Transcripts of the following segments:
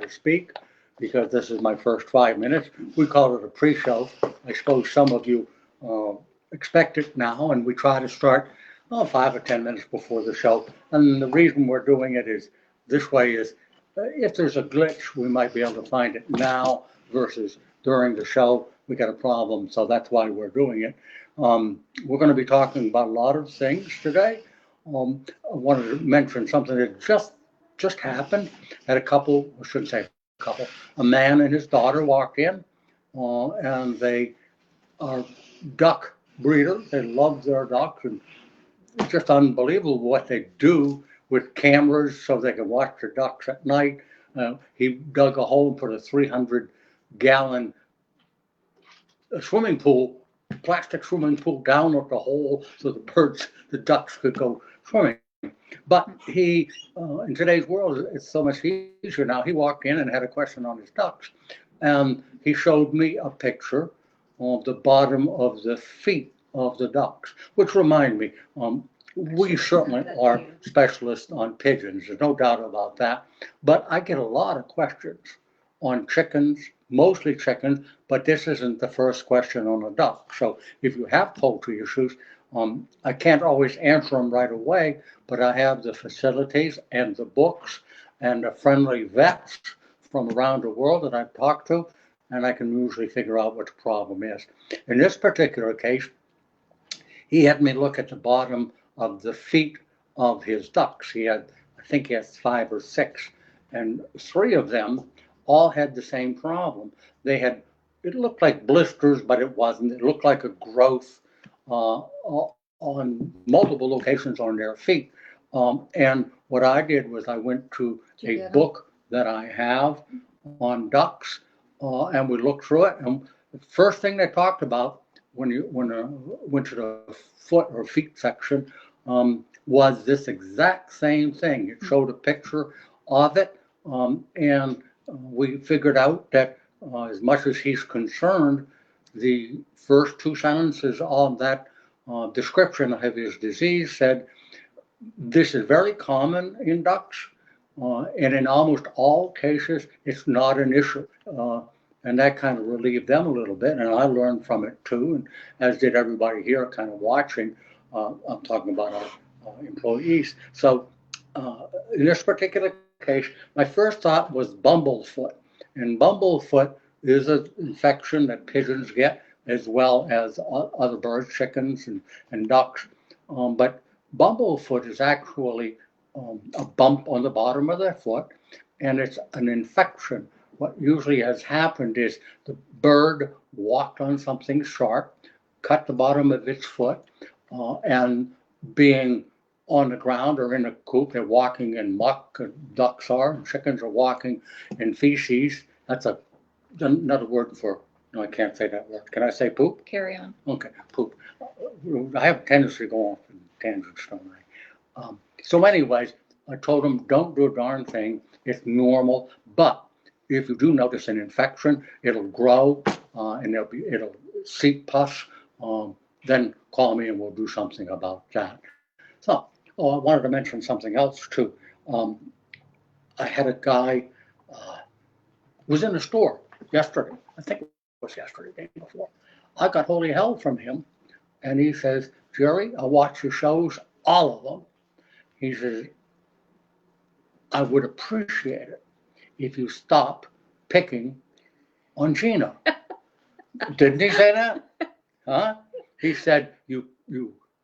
to speak because this is my first 5 minutes. We call it a pre-show. I suppose some of you expect it now, and we try to start 5 or 10 minutes before the show. And the reason we're doing it is this way is if there's a glitch, we might be able to find it now versus during the show. We got a problem, so that's why we're doing it. We're going to be talking about a lot of things today. I wanted to mention something that just happened. Had a couple, I shouldn't say a couple, a man and his daughter walked in, and they are duck breeders. They love their ducks, and it's just unbelievable what they do with cameras so they can watch the ducks at night. He dug a hole and put a 300-gallon swimming pool, plastic swimming pool down at the hole so the ducks could go swimming. But he, in today's world, it's so much easier now. He walked in and had a question on his ducks, and he showed me a picture of the bottom of the feet of the ducks, which remind me, we certainly are specialists on pigeons. There's no doubt about that. But I get a lot of questions on chickens, mostly chickens, but this isn't the first question on a duck. So if you have poultry issues, I can't always answer them right away, but I have the facilities and the books and the friendly vets from around the world that I've talked to, and I can usually figure out what the problem is. In this particular case, he had me look at the bottom of the feet of his ducks. I think he has 5 or 6, and 3 of them all had the same problem. It looked like blisters, but it wasn't. It looked like a growth on multiple locations on their feet. And what I did was I went to a book that I have on ducks, and we looked through it. And the first thing they talked about when I went to the foot or feet section was this exact same thing. It showed a picture of it, and we figured out that as much as he's concerned, the first 2 sentences of that description of his disease said, this is very common in ducks, and in almost all cases, it's not an issue. And that kind of relieved them a little bit, and I learned from it too, and as did everybody here kind of watching. I'm talking about our employees. So in this particular case, my first thought was bumblefoot. And bumblefoot is an infection that pigeons get as well as other birds, chickens and ducks. But bumblefoot is actually a bump on the bottom of their foot, and it's an infection. What usually has happened is the bird walked on something sharp, cut the bottom of its foot, and being on the ground or in a coop, they're walking in muck, ducks are, and chickens are walking in feces. That's another word for, no, I can't say that word. Can I say poop? Carry on. Okay, poop. I have a tendency to go off in tangents, don't I? So anyways, I told them, don't do a darn thing. It's normal, but if you do notice an infection, it'll grow and it'll seep pus. Then call me and we'll do something about that. So, I wanted to mention something else too. I had a guy was in the store yesterday. I think it was yesterday, the day before. I got holy hell from him, and he says, Jerry, I watch your shows, all of them. He says, I would appreciate it if you stop picking on Gina. Didn't he say that? Huh? He said, you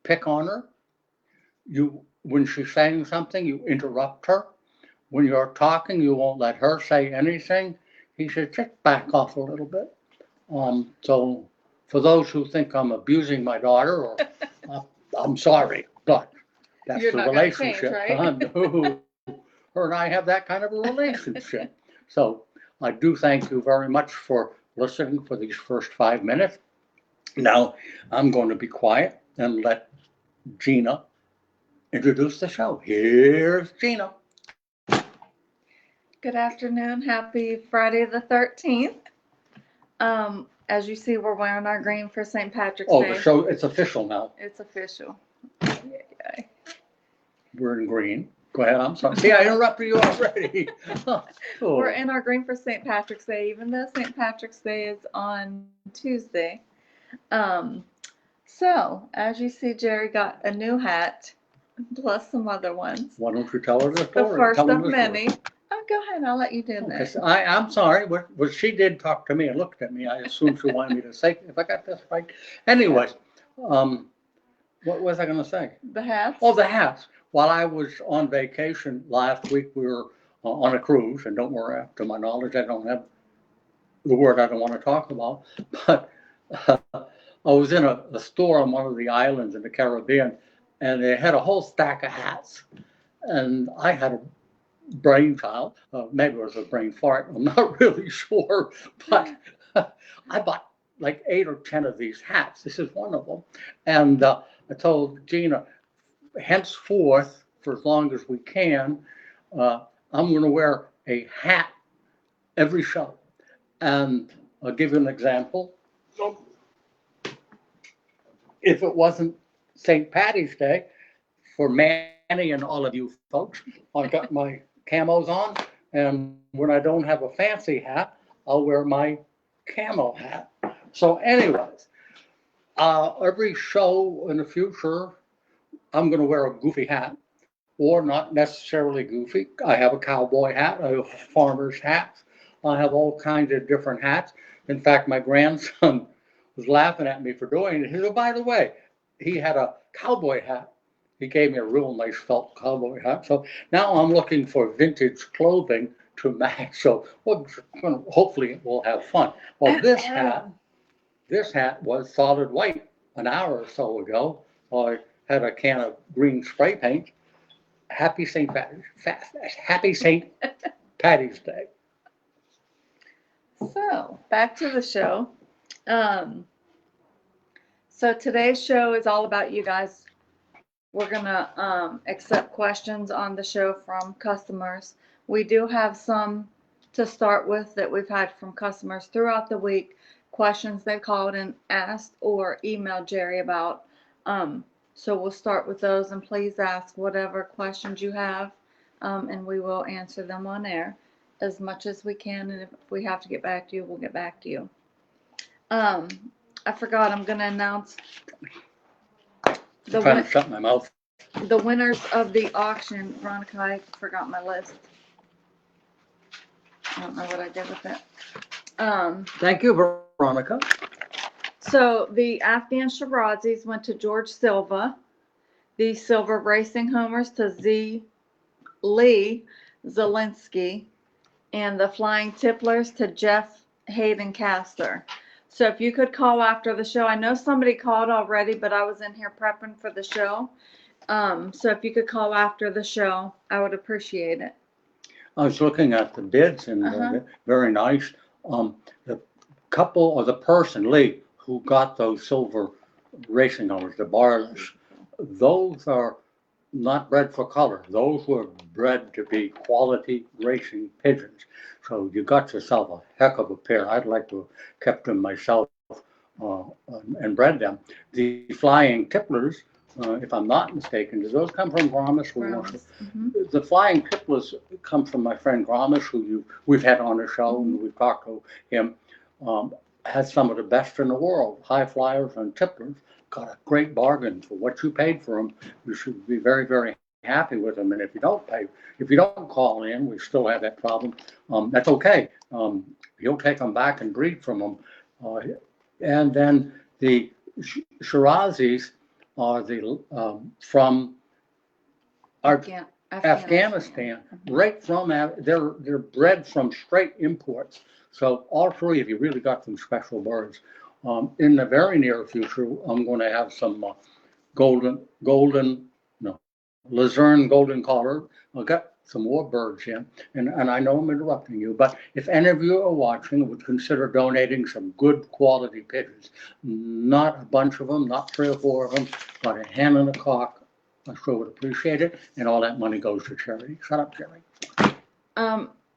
pick on her. When she's saying something, you interrupt her. When you're talking, you won't let her say anything. He said, just back off a little bit. So for those who think I'm abusing my daughter, or I'm sorry, but that's You're the not relationship. Change, right? Her and I have that kind of a relationship. So I do thank you very much for listening for these first 5 minutes. Now I'm going to be quiet and let Gina introduce the show. Here's Gina. Good afternoon. Happy Friday the 13th. As you see, we're wearing our green for St. Patrick's Day. Oh, the show, it's official now. It's official. We're in green. Go ahead, I'm sorry. See, I interrupted you already. We're in our green for St. Patrick's Day, even though St. Patrick's Day is on Tuesday. So, as you see, Jerry got a new hat, plus some other ones. Why don't you tell her the The story? first Tell them of the story. many. Oh, go ahead, I'll let you do Okay, that. so I'm sorry, but she did talk to me and looked at me. I assumed she wanted me to say, if I got this right. Anyways, what was I gonna say? The hats? Oh, the hats. While I was on vacation last week, we were on a cruise, and don't worry, to my knowledge, I don't have the word I don't want to talk about, but I was in a store on one of the islands in the Caribbean, and they had a whole stack of hats, and I had a brainchild, maybe it was a brain fart, I'm not really sure, but I bought like 8 or 10 of these hats. This is one of them. And I told Gina, henceforth, for as long as we can, I'm going to wear a hat every show. And I'll give you an example. If it wasn't St. Patty's Day, for Manny and all of you folks, I've got my camos on, and when I don't have a fancy hat, I'll wear my camo hat. So anyways, every show in the future, I'm going to wear a goofy hat, or not necessarily goofy. I have a cowboy hat, I have a farmer's hat, I have all kinds of different hats. In fact, my grandson was laughing at me for doing it. He said, oh, by the way, he had a cowboy hat. He gave me a real nice felt cowboy hat. So now I'm looking for vintage clothing to match. So hopefully we'll have fun. Well, this hat was solid white an hour or so ago. I had a can of green spray paint. Happy St. Patty's Day. So, back to the show. So today's show is all about you guys. We're gonna accept questions on the show from customers. We do have some to start with that we've had from customers throughout the week, questions they called and asked or emailed Jerry about. So we'll start with those, and please ask whatever questions you have, and we will answer them on air as much as we can. And if we have to get back to you, we'll get back to you. I forgot, I'm gonna announce I'm trying to shut my mouth. the winners of the auction. Veronica, I forgot my list. I don't know what I did with it. Thank you, Veronica. So the Afghan Shirazis went to George Silva. The Silver Racing Homers to Lee Zelinsky. And the Flying Tipplers to Jeff Hayden Caster. So if you could call after the show, I know somebody called already, but I was in here prepping for the show. So if you could call after the show, I would appreciate it. I was looking at the bids, and very nice. The couple or the person, Lee, who got those silver racing homers, the barless, those are not bred for color. Those were bred to be quality racing pigeons. So you got yourself a heck of a pair. I'd like to have kept them myself and bred them. The Flying Tipplers, if I'm not mistaken, do those come from Gromis? The Flying Tipplers come from my friend Gromis, who we've had on the show, and we've talked to him. Has some of the best in the world, high flyers and tipplers. Got a great bargain for what you paid for them. You should be very, very happy with them. And if you don't call in, we still have that problem. That's okay. You'll take them back and breed from them. And then the Shirazis are from Afghanistan, right from they're bred from straight imports. So all three of you really got some special birds. In the very near future, I'm going to have some Luzerne golden collar. I've got some more birds in, and I know I'm interrupting you, but if any of you are watching, would consider donating some good quality pigeons. Not a bunch of them, not 3 or 4 of them, but a hen and a cock. I sure would appreciate it, and all that money goes to charity. Shut up, Jerry.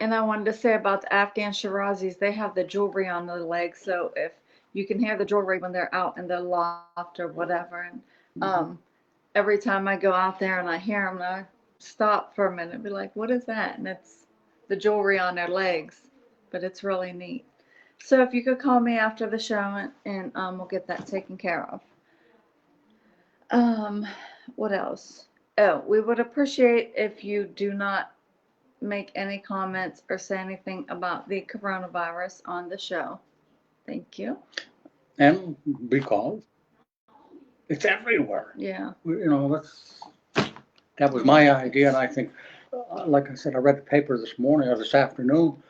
And I wanted to say about the Afghan Shirazis, they have the jewelry on the legs, so if you can hear the jewelry when they're out in the loft or whatever. And every time I go out there and I hear them, I stop for a minute and be like, what is that? And it's the jewelry on their legs, but it's really neat. So if you could call me after the show and we'll get that taken care of. What else? Oh, we would appreciate if you do not make any comments or say anything about the coronavirus on the show. Thank you. And because it's everywhere. Yeah. You know, that was my idea, and I think, like I said, I read the paper this morning or this afternoon.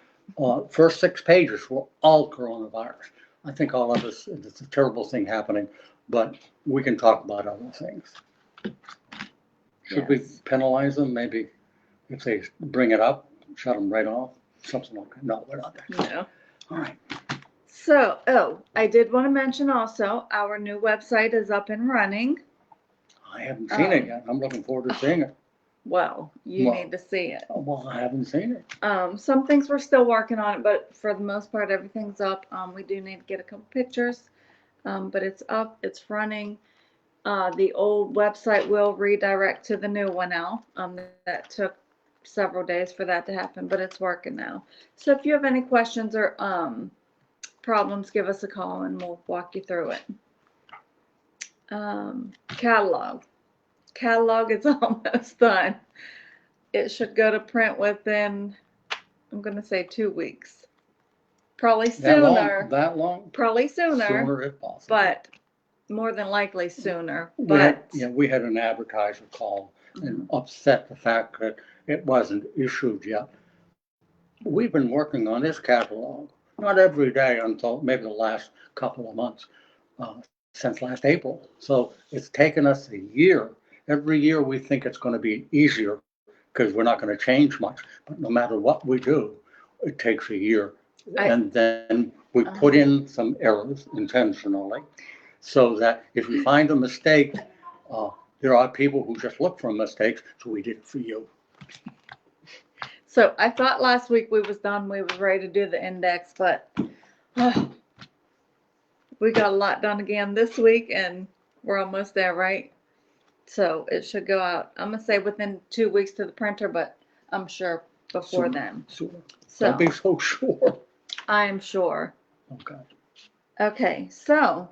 First 6 pages were all coronavirus. I think all of us, it's a terrible thing happening, but we can talk about other things. Should we Yes. penalize them? Maybe if they bring it up, shut them right off, something like that. No, we're not there. No. All right. So, I did want to mention also, our new website is up and running. I haven't seen it yet. I'm looking forward to seeing it. Well, you Well. need to see it. Well, I haven't seen it. Some things we're still working on it, but for the most part, everything's up. We do need to get a couple pictures, but it's up, it's running. The old website will redirect to the new one now. That took several days for that to happen, but it's working now. So if you have any questions or problems, give us a call and we'll walk you through it. Catalog is almost done. It should go to print within, I'm going to say 2 weeks. Probably sooner. That long? Probably sooner, Sooner if possible. but more than likely sooner. We had, But we had an advertiser call and upset the fact that it wasn't issued yet. We've been working on this catalog, not every day until maybe the last couple of months, since last April. So it's taken us a year. Every year we think it's going to be easier because we're not going to change much. But no matter what we do, it takes a year. And then we put in some errors intentionally so that if we find a mistake, there are people who just look for mistakes. So we did it for you. so I thought last week we was done. We was ready to do the index, but we got a lot done again this week and we're almost there, right? So it should go out, I'm going to say within 2 weeks to the printer, but I'm sure before then. So So don't be so sure. I am sure. Okay. Okay, so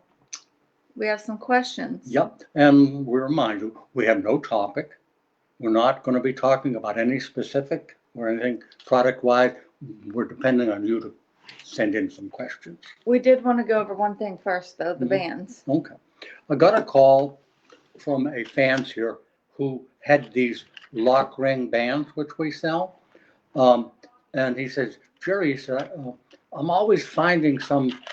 we have some questions. Yep. And we remind you, we have no topic. We're not going to be talking about any specific or anything product-wise. We're depending on you to send in some questions. We did want to go over one thing first, though, the bands. Okay. I got a call from a fancier who had these lock ring bands, which we sell. And he says, Jerry, he said, I'm always finding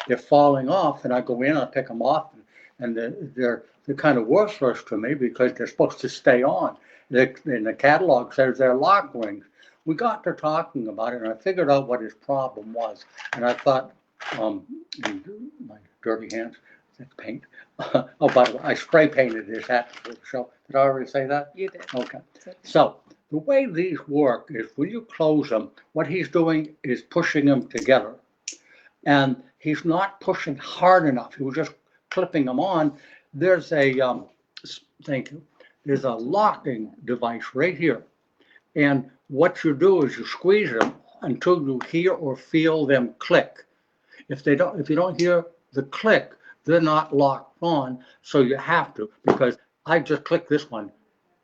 they're falling off, and I go in, I pick them off, and they're kind of worthless to me because they're supposed to stay on. And the catalog says they're lock rings. We got to talking about it, and I figured out what his problem was. And I thought, my dirty hands, that's paint. Oh, by the way, I spray painted his hat for the show. Did I already say that? You did. Okay. So the way these work is when you close them, what he's doing is pushing them together. And he's not pushing hard enough. He was just clipping them on. There's a, thank you. There's a locking device right here. And what you do is you squeeze them until you hear or feel them click. If you don't hear the click, they're not locked on. So you have to, because I just clicked this one.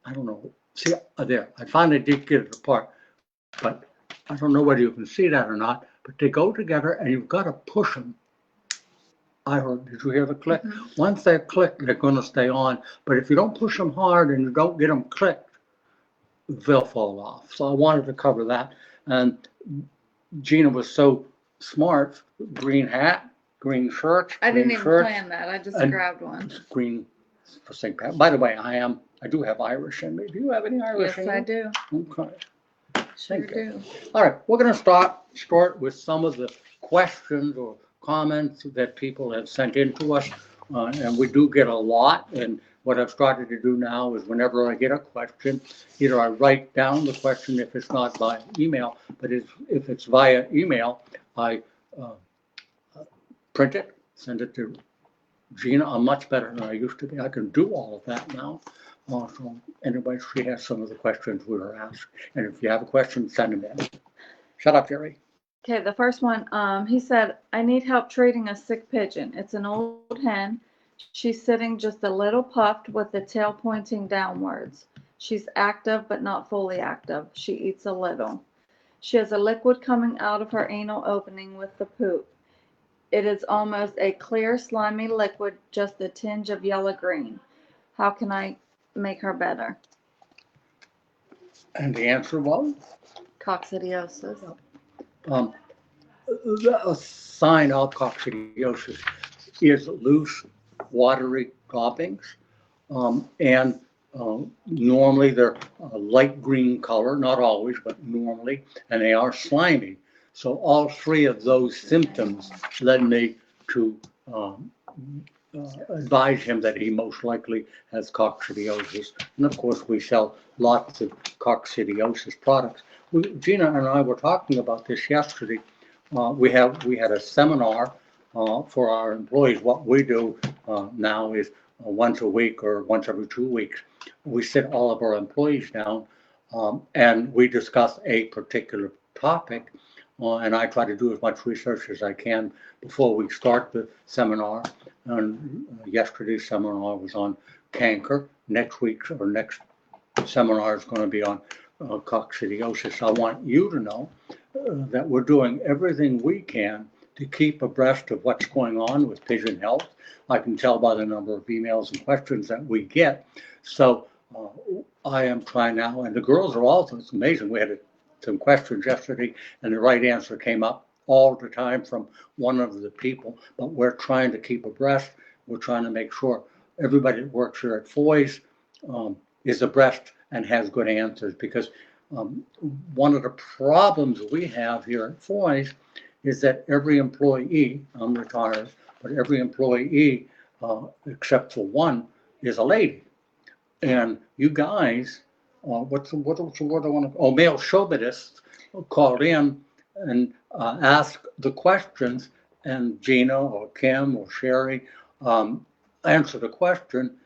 I don't know. See, there. I finally did get it apart. But I don't know whether you can see that or not. But they go together and you've got to push them. Did you hear the click? Mm-hmm. Once they're clicked, they're going to stay on. But if you don't push them hard and you don't get them clicked, they'll fall off. So I wanted to cover that. And Gina was so smart. Green hat, green shirt. I didn't green even shirt, plan that. I just and grabbed one. Green for St. Pat. By the way, I do have Irish in me. Do you have any Irish Yes, in I you? do. Okay. Sure Thank you. do. All right, we're going to start with some of the questions or comments that people have sent in to us, and we do get a lot. And what I've started to do now is whenever I get a question, either I write down the question if it's not by email, but if it's via email, I print it, send it to Gina. I'm much better than I used to be. I can do all of that now. So anyway, she has some of the questions we were asked. And if you have a question, send them in. Shut up, Jerry. Okay, the first one, he said, I need help treating a sick pigeon. It's an old hen. She's sitting just a little puffed with the tail pointing downwards. She's active, but not fully active. She eats a little. She has a liquid coming out of her anal opening with the poop. It is almost a clear, slimy liquid, just a tinge of yellow-green. How can I make her better? And the answer was, Coccidiosis. um, a sign of coccidiosis is loose, watery droppings. And normally they're a light green color, not always, but normally, and they are slimy. So all three of those symptoms led me to advise him that he most likely has coccidiosis. And of course, we sell lots of coccidiosis products. Gina and I were talking about this yesterday. We had a seminar for our employees. What we do now is once a week or once every 2 weeks, we sit all of our employees down and we discuss a particular topic. And I try to do as much research as I can before we start the seminar. And yesterday's seminar was on canker. Next seminar is going to be on coccidiosis. I want you to know that we're doing everything we can to keep abreast of what's going on with pigeon health. I can tell by the number of emails and questions that we get. So I am trying now, and the girls are also, it's amazing, we had some questions yesterday and the right answer came up all the time from one of the people, but we're trying to keep abreast. We're trying to make sure everybody that works here at Foy's is abreast and has good answers, because one of the problems we have here at Foy's is that every employee, I'm retired, but every employee except for one is a lady. And you guys, what's the word I want to, male chauvinists called in and asked the questions, and Gina or Kim or Sherry answer the question,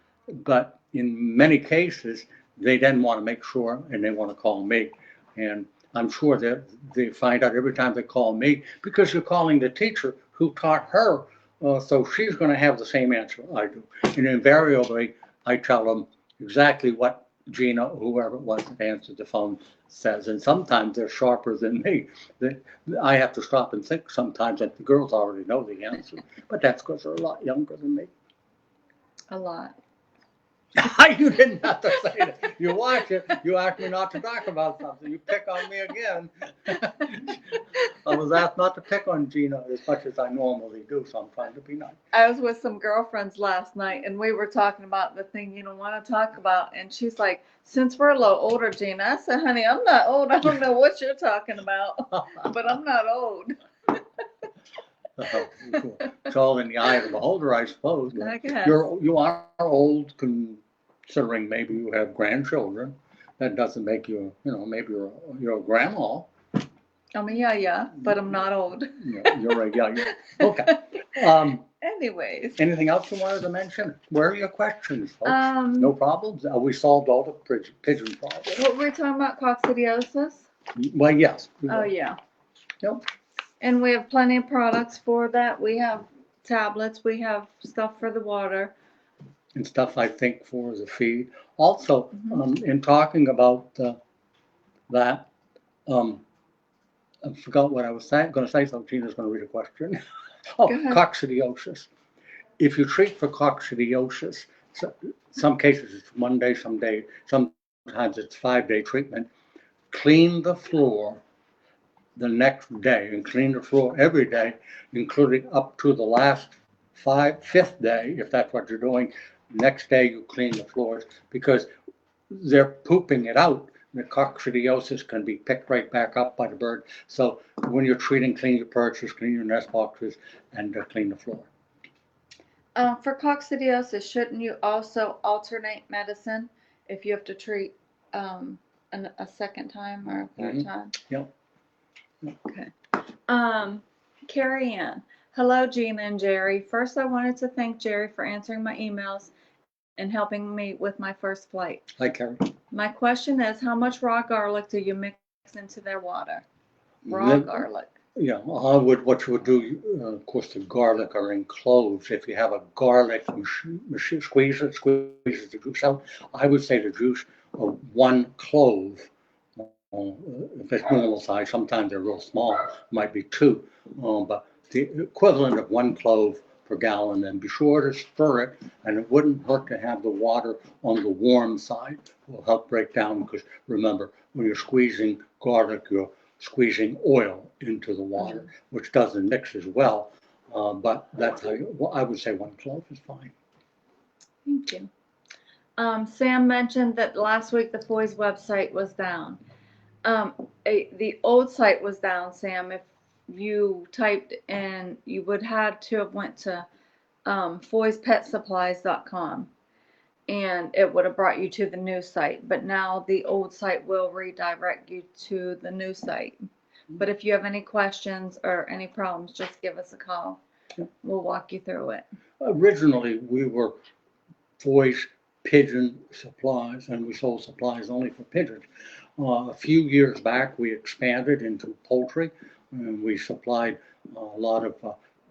but in many cases, they then want to make sure and they want to call me. And I'm sure that they find out every time they call me, because you're calling the teacher who taught her, so she's going to have the same answer I do. And invariably, I tell them exactly what Gina, whoever it was that answered the phone, says. And sometimes they're sharper than me. I have to stop and think sometimes that the girls already know the answer, but that's because they're a lot younger than me. A lot. You didn't have to say that. You watch it. You asked me not to talk about something. You pick on me again. I was asked not to pick on Gina as much as I normally do, so I'm trying to be nice. I was with some girlfriends last night and we were talking about the thing you don't want to talk about. And she's like, since we're a little older, Gina, I said, honey, I'm not old. I don't know what you're talking about, but I'm not old. It's all in the eye of the beholder, I suppose. I guess. You are old, considering maybe you have grandchildren. That doesn't make you, maybe you're a grandma. I mean, yeah, but I'm not old. You're right, yeah. Okay. Anyways. Anything else you wanted to mention? Where are your questions, folks? No problems? We solved all the pigeon problems. What were we talking about, coccidiosis? Well, yes. Oh, yeah. Yep. And we have plenty of products for that. We have tablets. We have stuff for the water. And stuff, I think, for the feed. Also, in talking about that, I forgot what I was going to say, so Gina's going to read a question. Coccidiosis. If you treat for coccidiosis, some cases it's 1 day, sometimes it's 5-day treatment. Clean the floor the next day and clean the floor every day, including up to the last 5th day, if that's what you're doing. Next day you clean the floors, because they're pooping it out. The coccidiosis can be picked right back up by the bird. So when you're treating, clean your perches, clean your nest boxes, and clean the floor. For coccidiosis, shouldn't you also alternate medicine if you have to treat a second time or a third time? Yep. Okay. Carrie Ann. Hello, Gina and Jerry. First, I wanted to thank Jerry for answering my emails and helping me with my first flight. Hi, Carrie. My question is, how much raw garlic do you mix into their water? Raw Then- garlic. Yeah, what you would do, of course, the garlic are in cloves. If you have a garlic machine, squeezes the juice out. I would say the juice of one clove. If it's normal size, sometimes they're real small, might be two. But the equivalent of one clove per gallon, and be sure to stir it, and it wouldn't hurt to have the water on the warm side. It will help break down, because remember, when you're squeezing garlic, you're squeezing oil into the water, which doesn't mix as well. But that's how I would say one clove is fine. Thank you. Sam mentioned that last week the FOI's website was down. The old site was down, Sam. If you typed in, you would have to have went to foispetsupplies.com, and it would have brought you to the new site. But now the old site will redirect you to the new site. But if you have any questions or any problems, just give us a call. We'll walk you through it. Originally, we were Foy's Pigeon Supplies, and we sold supplies only for pigeons. A few years back, we expanded into poultry, and we supplied a lot of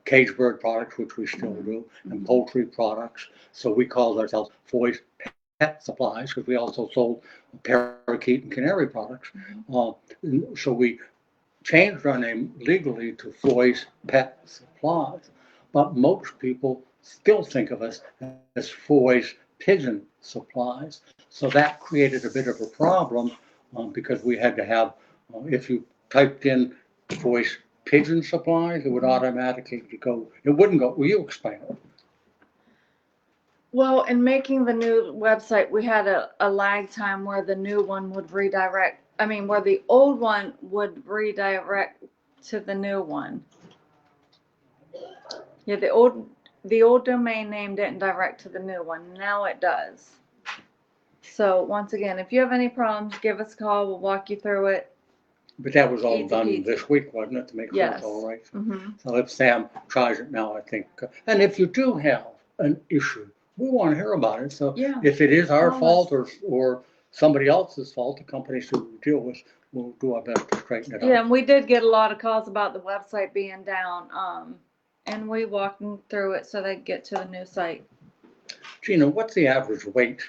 cage bird products, which we still do, and poultry products. So we called ourselves Foy's Pet Supplies, because we also sold parakeet and canary products. So we changed our name legally to Foy's Pet Supplies, but most people still think of us as Foy's Pigeon Supplies. So that created a bit of a problem, because we had to have, if you typed in Foy's Pigeon Supplies, it would automatically go, it wouldn't go, will you explain it? Well, in making the new website, we had a lag time where the new one would redirect. I mean, where the old one would redirect to the new one. Yeah, the old domain name didn't direct to the new one. Now it does. So once again, if you have any problems, give us a call. We'll walk you through it. But that was all Easy done peasy. this week, wasn't it, to make sure Yes. it's all right? Mm-hmm. So if Sam tries it now, I think, and if you do have an issue, we want to hear about it. So Yeah. if it is our Call fault or somebody else's fault, the companies who we deal with, we'll do our best to straighten it out. Yeah, and we did get a lot of calls about the website being down. And we walked them through it so they get to the new site. Gina, what's the average weight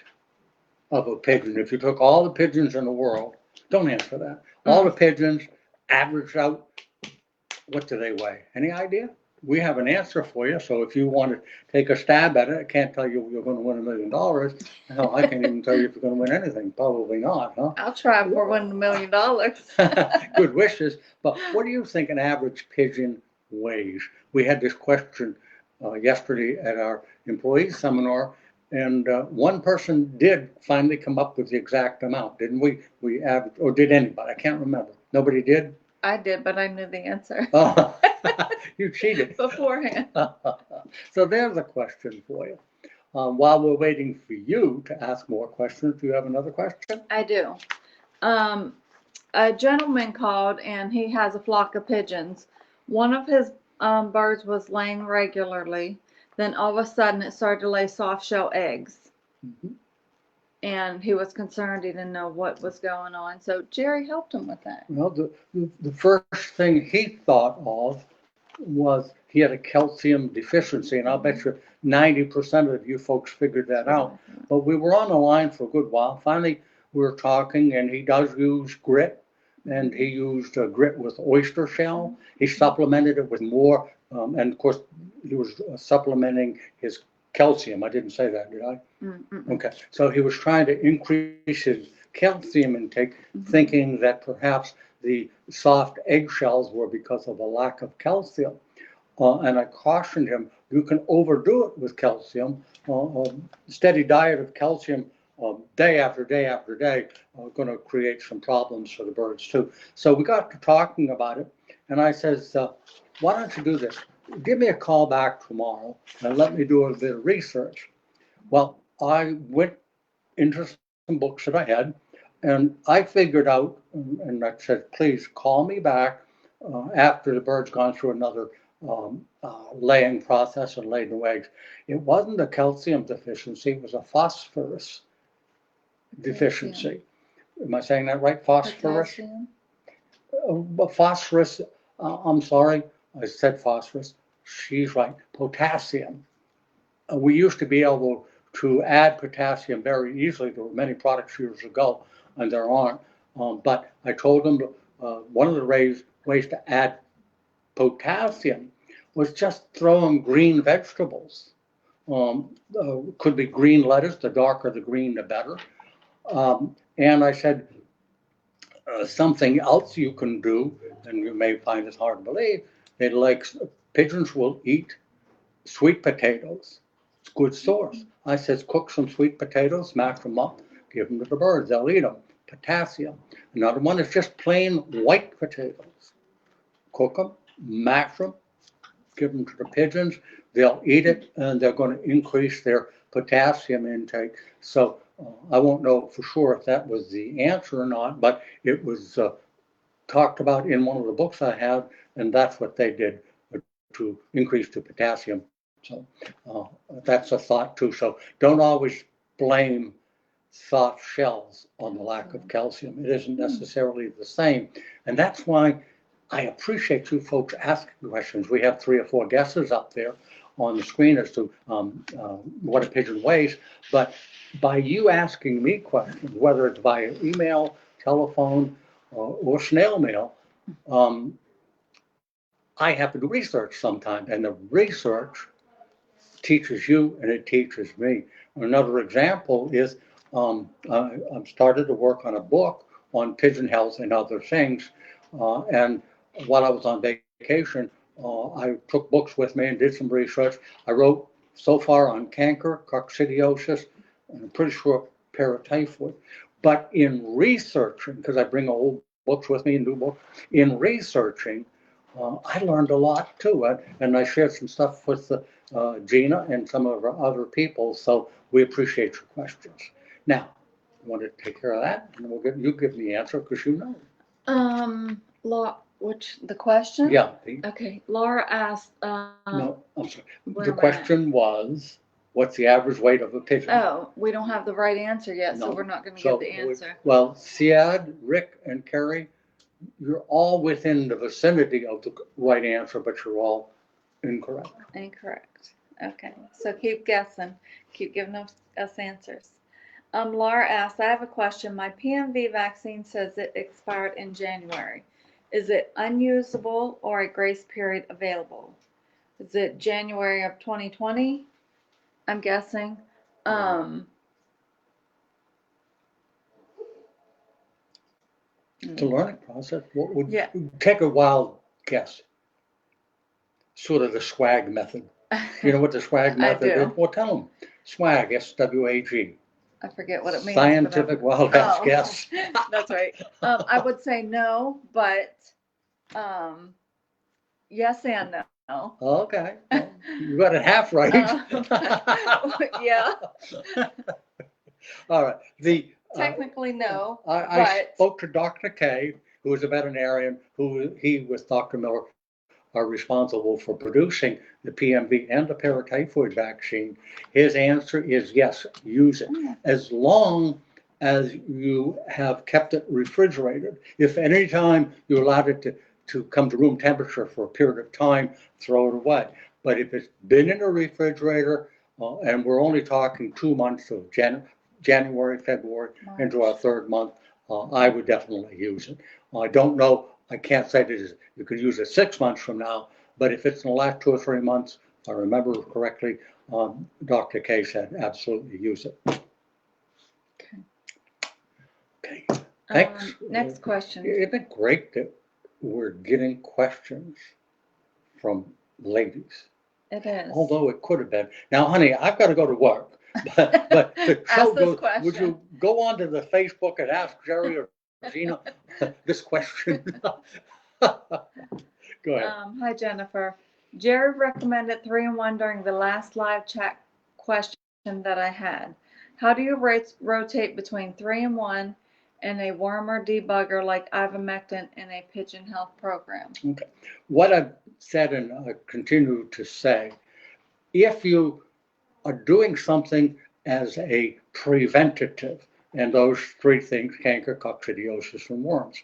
of a pigeon? If you took all the pigeons in the world, don't answer that. All the pigeons averaged out, what do they weigh? Any idea? We have an answer for you. So if you want to take a stab at it, I can't tell you you're going to win $1 million. Hell, I can't even tell you if you're going to win anything. Probably not, huh? I'll try for winning $1 million. Good wishes. But what do you think an average pigeon weighs? We had this question yesterday at our employee seminar, and one person did finally come up with the exact amount, didn't we? We averaged, or did anybody? I can't remember. Nobody did? I did, but I knew the answer Oh, you cheated. beforehand. So there's a question for you. While we're waiting for you to ask more questions, do you have another question? I do. A gentleman called and he has a flock of pigeons. One of his birds was laying regularly. Then all of a sudden it started to lay soft shell eggs. Mhm. And he was concerned. He didn't know what was going on. So Jerry helped him with that. Well, the first thing he thought of was he had a calcium deficiency, and I'll bet you 90% of you folks figured that out. But we were on the line for a good while. Finally, we were talking, and he does use grit, and he used grit with oyster shell. He supplemented it with more, and of course, he was supplementing his calcium. I didn't say that, did I? Mm-mm. Okay, so he was trying to increase his calcium intake, thinking that perhaps the soft eggshells were because of a lack of calcium. And I cautioned him, you can overdo it with calcium. A steady diet of calcium day after day after day going to create some problems for the birds too. So we got to talking about it, and I says, why don't you do this? Give me a call back tomorrow and let me do a bit of research. Well, I went into some books that I had, and I figured out, and I said, please call me back after the bird's gone through another laying process and laid new eggs. It wasn't a calcium deficiency, it was a phosphorus deficiency. Am I saying that right? Phosphorus? Potassium? Phosphorus, I'm sorry, I said phosphorus. She's right, potassium. We used to be able to add potassium very easily. There were many products years ago, and there aren't. But I told them one of the ways to add potassium was just throw in green vegetables. Could be green lettuce, the darker the green, the better. And I said, something else you can do, and you may find this hard to believe, that like pigeons will eat sweet potatoes. It's a good source. I says, cook some sweet potatoes, smash them up, give them to the birds. They'll eat them. Potassium. Another one is just plain white potatoes. Cook them, mash them, give them to the pigeons. They'll eat it, and they're going to increase their potassium intake. So I won't know for sure if that was the answer or not, but it was talked about in one of the books I have, and that's what they did to increase the potassium. So that's a thought too. So don't always blame soft shells on the lack of calcium. It isn't necessarily the same. And that's why I appreciate you folks asking questions. We have 3 or 4 guesses up there on the screen as to what a pigeon weighs. But by you asking me questions, whether it's via email, telephone, or snail mail, I have to do research sometimes. And the research teaches you and it teaches me. Another example is I've started to work on a book on pigeon health and other things. And while I was on vacation, I took books with me and did some research. I wrote so far on canker, coccidiosis, and I'm pretty sure paratyphoid. But in researching, because I bring old books with me and new books, in researching, I learned a lot too. And I shared some stuff with Gina and some of our other people. So we appreciate your questions. Now, I want to take care of that, and you give me the answer because you know. The question? Yeah. Okay, Laura asked, No, I'm sorry. where The am I at? question was, what's the average weight of a pigeon? Oh, we don't have the right answer yet, so No. we're not gonna So, give the answer. well, Siad, Rick, and Carrie, you're all within the vicinity of the right answer, but you're all incorrect. Incorrect. Okay, so keep guessing, keep giving us answers. Laura asked, I have a question. My PMV vaccine says it expired in January. Is it unusable or a grace period available? Is it January of 2020? I'm guessing. The learning process, what would Yeah. take a wild guess? Sort of the SWAG method. You know what the SWAG method is? do. Well, tell them. SWAG, SWAG. I forget what it means. Scientific wild ass Oh. guess. That's right. I would say no, but yes and no. Okay, well, you got it half right. Yeah. All right. Technically no, I but spoke to Dr. Kay, who is a veterinarian, he with Dr. Miller are responsible for producing the PMV and the paratyphoid vaccine. His answer is yes, use it, as long as you have kept it refrigerated. If at any time you allowed it to come to room temperature for a period of time, throw it away. But if it's been in a refrigerator, and we're only talking 2 months of January, February, into our 3rd month, I would definitely use it. I don't know, I can't say that you could use it 6 months from now, but if it's in the last 2 or 3 months, if I remember correctly, Dr. Kay said absolutely use it. Okay. Thanks. Next question. Isn't it great that we're getting questions from ladies? It is. Although it could have been. Now, honey, I've got to go to work. But the show goes, would you go on to the Facebook and ask Jerry or Gina this question? Go ahead. Hi, Jennifer. Jerry recommended 3-in-1 during the last live chat question that I had. How do you rotate between 3-in-1 and a wormer debugger like ivermectin in a pigeon health program. Okay. What I've said and I continue to say, if you are doing something as a preventative, and those three things, canker, coccidiosis, and worms,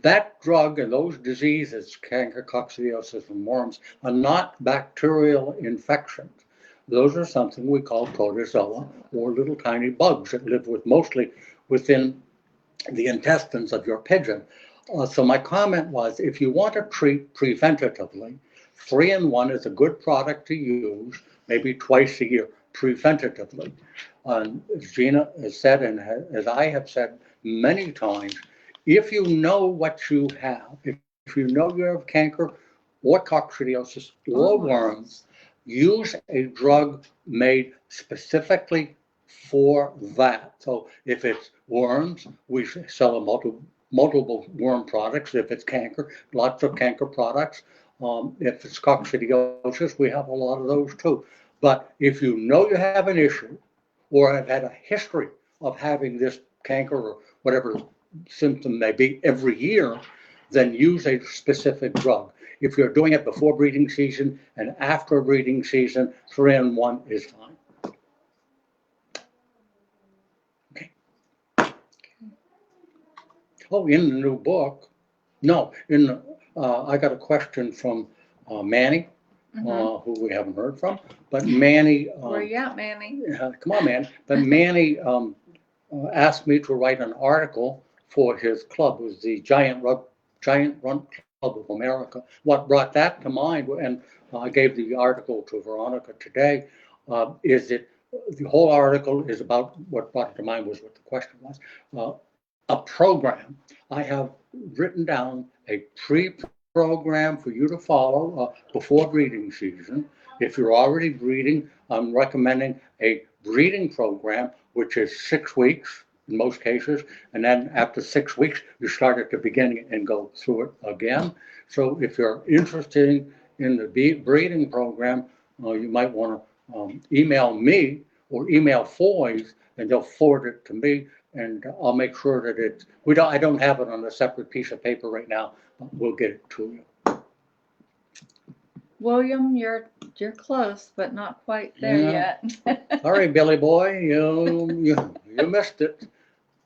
that drug and those diseases, canker, coccidiosis, and worms, are not bacterial infections. Those are something we call protozoa, or little tiny bugs that live mostly within the intestines of your pigeon. So my comment was, if you want to treat preventatively, 3-in-1 is a good product to use, maybe twice a year, preventatively. As Gina has said, and as I have said many times, if you know what you have, if you know you have canker or coccidiosis or worms, use a drug made specifically for that. So if it's worms, we sell multiple worm products. If it's canker, lots of canker products. If it's coccidiosis, we have a lot of those too. But if you know you have an issue or have had a history of having this canker or whatever symptom may be every year, then use a specific drug. If you're doing it before breeding season and after breeding season, 3-in-1 is fine. Okay. Oh, in the new book, no, I got a question from Manny, who we haven't heard from, but Manny. Where you at, Manny? Come on, man. But Manny asked me to write an article for his club. It was the Giant Run Club of America. What brought that to mind, and I gave the article to Veronica today, is that the whole article is about what brought it to mind was what the question was. A program. I have written down a pre-program for you to follow before breeding season. If you're already breeding, I'm recommending a breeding program, which is 6 weeks in most cases, and then after 6 weeks, you start at the beginning and go through it again. So if you're interested in the breeding program, you might want to email me or email Foy's, and they'll forward it to me, and I'll make sure that I don't have it on a separate piece of paper right now, but we'll get it to you. William, you're close, but not quite there yet. Sorry, Billy boy, you missed it.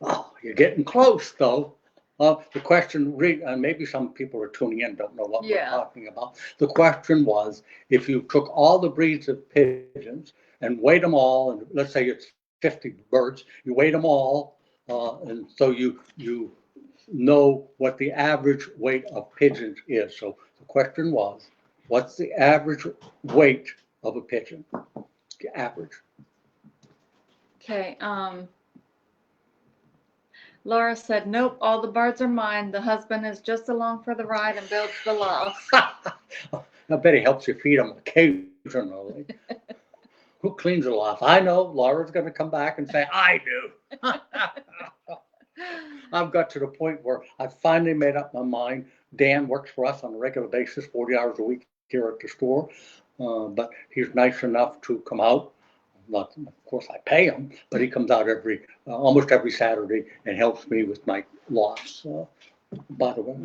Oh, you're getting close, though. The question, maybe some people are tuning in, don't know what we're talking about. The question was, if you took all the breeds of pigeons and weighed them all, and let's say it's 50 birds, you weighed them all, and so you know what the average weight of pigeons is. So the question was, what's the average weight of a pigeon? The average. Okay. Laura said, nope, all the birds are mine. The husband is just along for the ride and builds the loft. I bet he helps you feed them occasionally. Who cleans the loft? I know Laura's going to come back and say, I do. I've got to the point where I finally made up my mind. Dan works for us on a regular basis, 40 hours a week here at the store. But he's nice enough to come out. Not, of course, I pay him, but he comes out almost every Saturday and helps me with my lofts. By the way,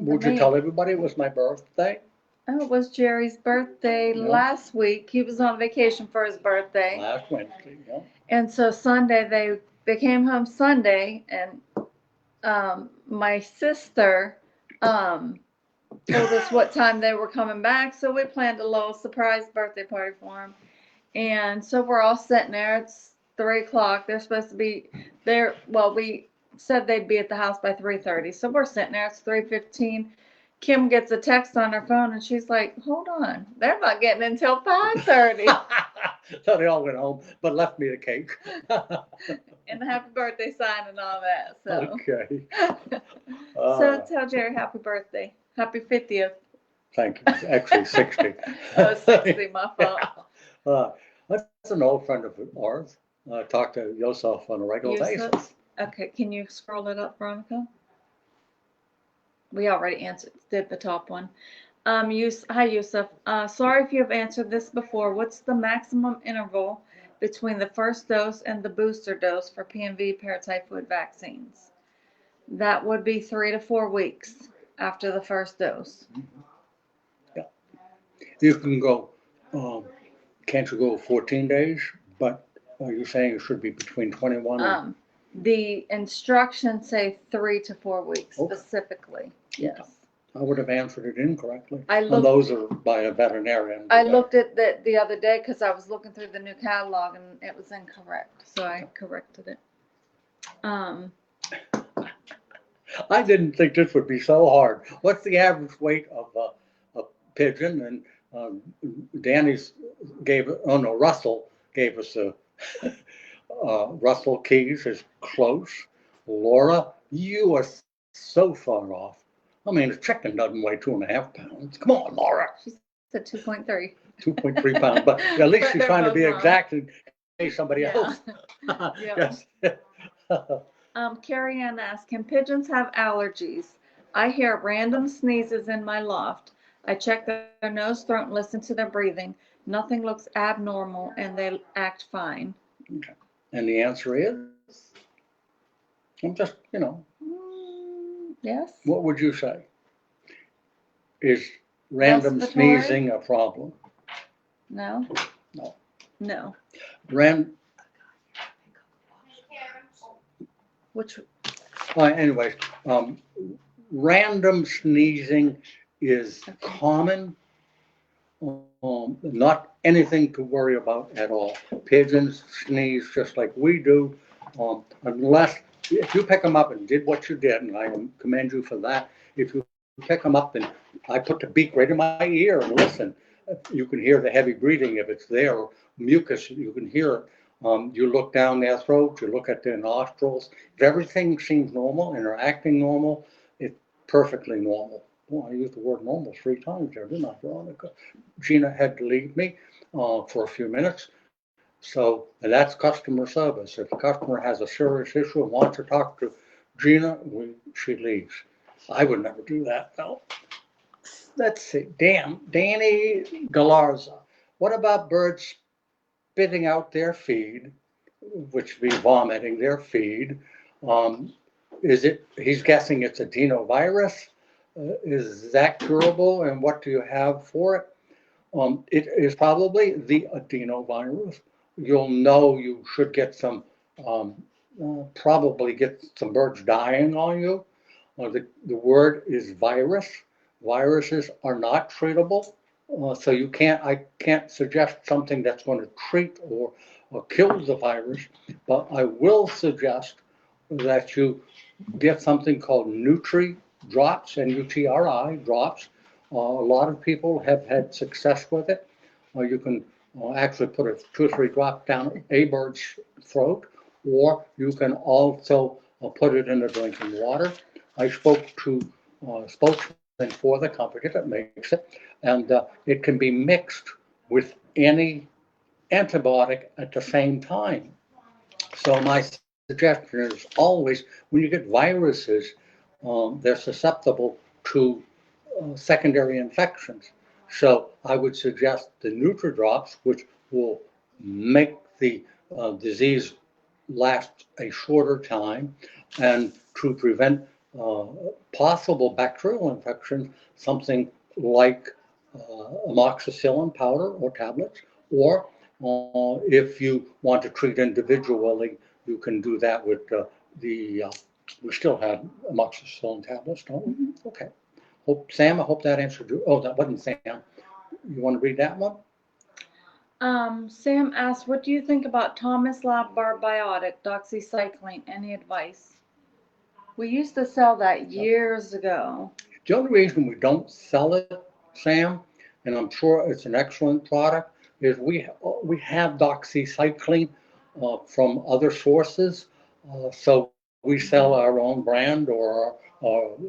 would you tell everybody it was my birthday? Oh, it was Jerry's birthday last week. He was on vacation for his birthday. Last Wednesday, yeah. And so Sunday, they came home Sunday, and my sister told us what time they were coming back, so we planned a little surprise birthday party for him. And so we're all sitting there. It's 3 o'clock. They're supposed to be there. Well, we said they'd be at the house by 3:30. So we're sitting there. It's 3:15. Kim gets a text on her phone, and she's like, hold on. They're not getting until 5:30. So they all went home, but left me the cake. And the happy birthday sign and all that. So. Okay. So tell Jerry happy birthday. Happy 50th. Thank you. Actually, 60. Oh, 60, my fault. That's an old friend of ours. I talk to Yosef on a regular basis. Okay, can you scroll it up, Veronica? We already did the top one. Hi, Yusuf. Sorry if you have answered this before. What's the maximum interval between the first dose and the booster dose for PMV paratyphoid vaccines. That would be 3 to 4 weeks after the first dose. You can go, can't you go 14 days? But are you saying it should be between 21 and? The instructions say 3 to 4 weeks Okay. specifically. Yes. I would have answered it incorrectly. I And looked, those are by a veterinarian. I looked at that the other day because I was looking through the new catalog and it was incorrect. So I corrected it. I didn't think this would be so hard. What's the average weight of a pigeon? And Russell gave us Russell Keys is close. Laura, you are so far off. I mean, a chicken doesn't weigh 2.5 pounds. Come on, Laura. She said 2.3. 2.3 pounds, but at least But she's they're trying to both be wrong. exact in case somebody else. Yeah. Yes. Carrie Ann asked, can pigeons have allergies? I hear random sneezes in my loft. I check their nose, throat, and listen to their breathing. Nothing looks abnormal, and they act fine. Okay. And the answer is? I'm just, Yes. what would you say? Is random Respiratory? sneezing a problem? No. No. No. Which? Anyways, random sneezing is common. Not anything to worry about at all. Pigeons sneeze just like we do, unless if you pick them up and did what you did, and I commend you for that. If you pick them up and I put the beak right in my ear and listen, you can hear the heavy breathing if it's there. Mucus, you can hear it. You look down their throat, you look at their nostrils. If everything seems normal and they're acting normal, it's perfectly normal. Well, I used the word normal 3 times there, didn't I, Veronica? Gina had to leave me for a few minutes. So that's customer service. If the customer has a serious issue and wants to talk to Gina, she leaves. I would never do that, though. Let's see. Danny Galarza. What about birds spitting out their feed, which would be vomiting their feed? He's guessing it's adenovirus. Is that curable, and what do you have for it? It is probably the adenovirus. You'll know you should get probably get some birds dying on you. The word is virus. Viruses are not treatable, so I can't suggest something that's going to treat or kill the virus, but I will suggest that you get something called Nutri drops, N-U-T-R-I drops. A lot of people have had success with it. You can actually put 2 or 3 drops down a bird's throat, or you can also put it in the drinking water. I spoke to a spokesman for the company that makes it, and it can be mixed with any antibiotic at the same time. So my suggestion is always, when you get viruses, they're susceptible to secondary infections. So I would suggest the NutriDrops, which will make the disease last a shorter time, and to prevent possible bacterial infections, something like amoxicillin powder or tablets, or if you want to treat individually, you can do that with we still have amoxicillin tablets, don't we? Mhm. Okay. Sam, I hope that answered you. Oh, that wasn't Sam. You want to read that one? Sam asked, what do you think about Thomas Lab Barbiotic, doxycycline? Any advice? We used to sell that years ago. The only reason we don't sell it, Sam, and I'm sure it's an excellent product, is we have doxycycline from other sources. So we sell our own brand, or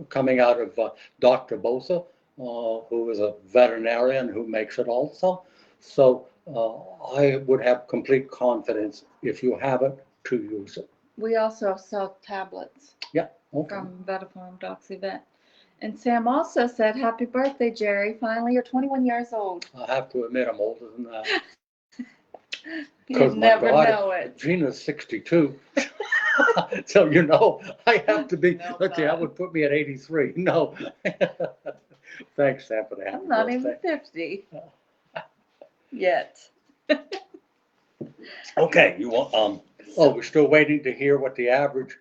coming out of Dr. Bosa, who is a veterinarian who makes it also. So I would have complete confidence if you have it to use it. We also sell tablets. Yeah, okay. From Vetaform DoxyVet. And Sam also said, happy birthday, Jerry. Finally, you're 21 years old. I have to admit I'm older than that. 'Cause You my never daughter- know it. Gina's 62. So, I have to be, No, let's see, that not. would put me at 83. No. Thanks, Sam, for the happy I'm not even birthday. 50 yet. Okay, you want, we're still waiting to hear what the average,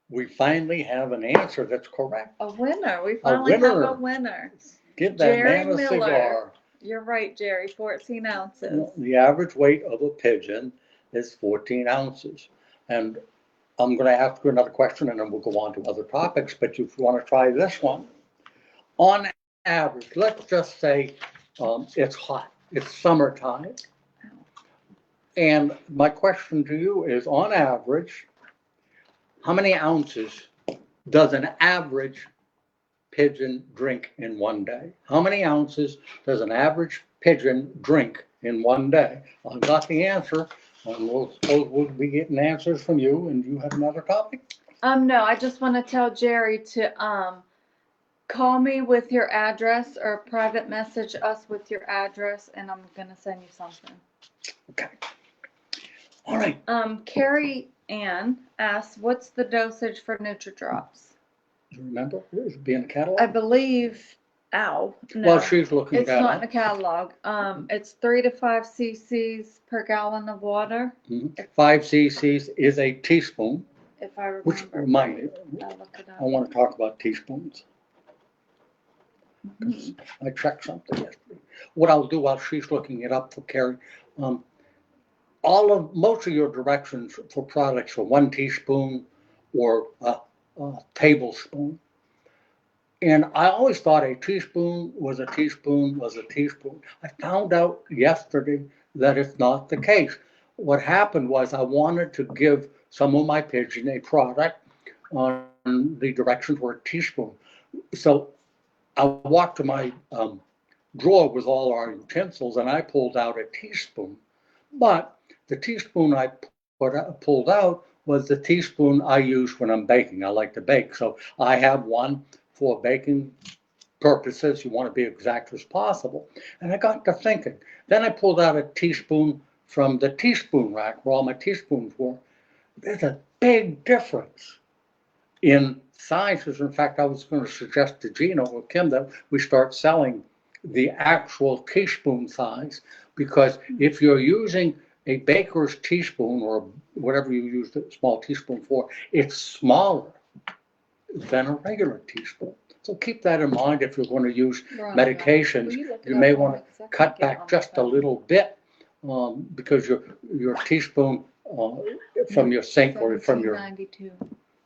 we finally have an answer that's correct. A winner. We finally have winner. a winner. Give that Jerry man a Miller. cigar. You're right, Jerry. 14 ounces. The average weight of a pigeon is 14 ounces. And I'm gonna ask you another question and then we'll go on to other topics, but if you wanna try this one. On average, let's just say, it's hot, it's summertime. And my question to you is, on average, how many ounces does an average pigeon drink in one day? How many ounces does an average pigeon drink in one day? I've got the answer, and we'll be getting answers from you, and you have another topic? No, I just want to tell Jerry to call me with your address or private message us with your address, and I'm gonna send you something. Okay. All right. Carrie Ann asks, "What's the dosage for NutriDrops?" Do you remember? It should be in the catalog? I believe. No. Well, she's looking It's that not in up. the catalog. It's 3 to 5 cc's per gallon of water, 5 cc's is a teaspoon, if I which remember. remind me, I'll look it I up. want to talk about teaspoons. Mhm. I checked something yesterday. What I'll do while she's looking it up for Carrie, most of your directions for products are 1 teaspoon or a tablespoon. And I always thought a teaspoon was a teaspoon was a teaspoon. I found out yesterday that it's not the case. What happened was I wanted to give some of my pigeon a product on the directions were a teaspoon. So I walked to my drawer with all our utensils and I pulled out a teaspoon. But the teaspoon I pulled out was the teaspoon I use when I'm baking. I like to bake. So I have one for baking purposes. You want to be exact as possible. And I got to thinking. Then I pulled out a teaspoon from the teaspoon rack where all my teaspoons were. There's a big difference in sizes. In fact, I was going to suggest to Gina or Kim that we start selling the actual teaspoon size, because if you're using a baker's teaspoon or whatever you use the small teaspoon for, it's smaller than a regular teaspoon. So keep that in mind if you're going to use medications. You may want to cut back just a little bit because your teaspoon from your sink or from your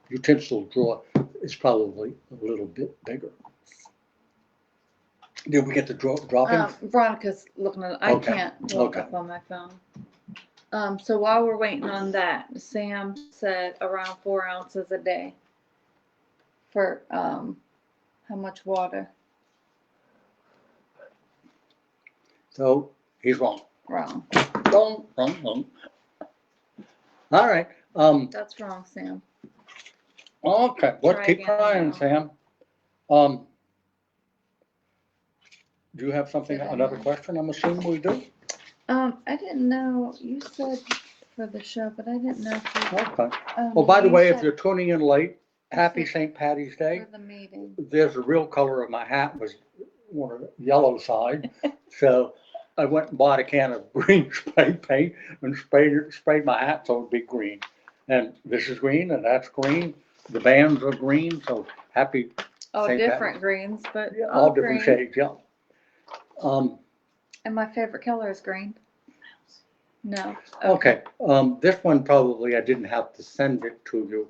utensil drawer is probably a little bit bigger. Did we get the droppings? Veronica's looking at it. I Okay. can't look up on my phone. So while we're waiting on that, Sam said around 4 ounces a day for how much water? So he's wrong. Wrong. Wrong. All right. That's wrong, Sam. Okay. Let's Try keep again trying, now. Sam. Do you have something, Did I another know? question? I'm assuming we do. I didn't know, you said for the show, but I didn't know if you. Okay. Well, by the you way, if said you're tuning in late, happy said St. Patty's Day. for the meeting. There's a real color of my hat was one of the yellow side. So I went and bought a can of green spray paint and sprayed my hat so it would be green. And this is green and that's green. The bands are green, so happy Oh, St. different Patty's. greens, but All different green. shades, yeah. And my favorite color is green. No. Okay, this one probably I didn't have to send it to you,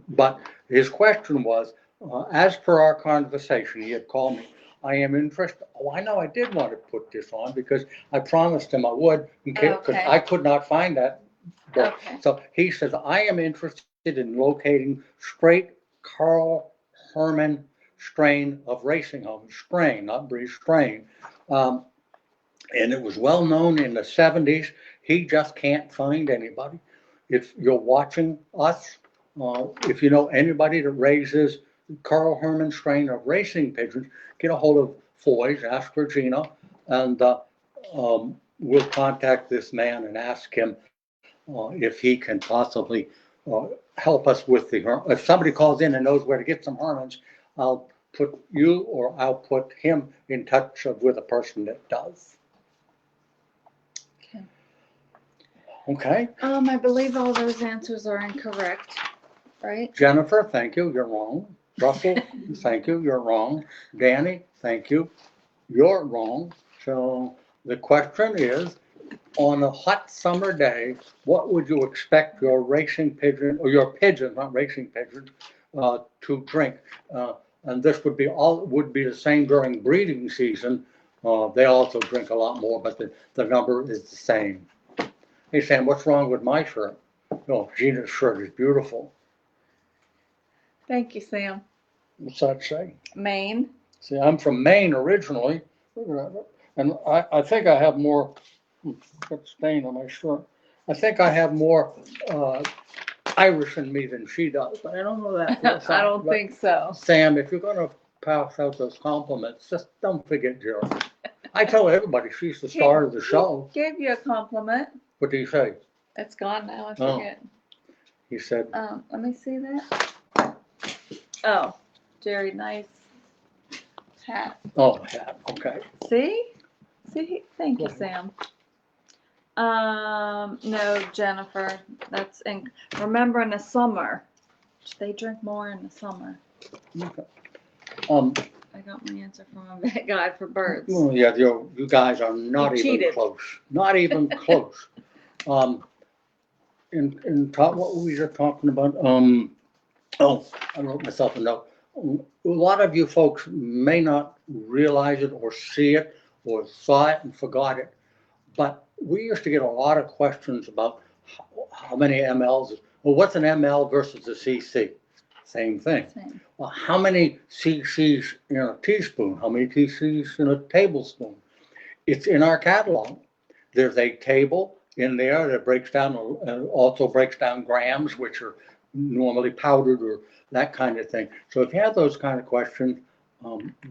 but his question was, as per our conversation, he had called me, I am interested, I know I did want to put this on because I promised him I would, because Okay. I could not find that book. Okay. So he says, I am interested in locating straight Carl Herman strain of racing homes, strain, not breed, strain. And it was well known in the 70s. He just can't find anybody. If you're watching us, if you know anybody that raises Carl Herman strain of racing pigeons, get a hold of Foy's, ask Regina, and we'll contact this man and ask him if he can possibly help us with if somebody calls in and knows where to get some Harmons, I'll put you or I'll put him in touch with a person that does. Okay. Okay. I believe all those answers are incorrect, right? Jennifer, thank you, you're wrong. Russell, thank you, you're wrong. Danny, thank you, you're wrong. So the question is, on a hot summer day, what would you expect your racing pigeon, or your pigeon, not racing pigeon, to drink? And this would be the same during breeding season. They also drink a lot more, but the number is the same. Hey Sam, what's wrong with my shirt? Oh, Gina's shirt is beautiful. Thank you, Sam. What's that say? Maine. See, I'm from Maine originally, and I think I have more, got stain on my shirt. I think I have more Irish in me than she does, but I don't know that. for a fact. I don't But think so. Sam, if you're gonna pass out those compliments, just don't forget Jerry. I tell everybody she's the star of the show. Gave you a compliment. What do you say? It's gone now. I Oh. forget. He said, Let me see that. Oh, Jerry, nice hat. oh, yeah, okay. See? Thank you, Sam. No, Jennifer, remember in the summer, they drink more in the summer. Okay. I got my answer from a vet guide for birds. Well, yeah, you guys are not You even cheated. close. Not even close. What were we just talking about? I wrote myself a note. A lot of you folks may not realize it or see it or saw it and forgot it, but we used to get a lot of questions about how many mLs. Well, what's an ml versus a cc? Same thing. Same. Well, how many cc's in a teaspoon? How many cc's in a tablespoon? It's in our catalog. There's a table in there that breaks down, also breaks down grams, which are normally powdered or that kind of thing. So if you have those kind of questions,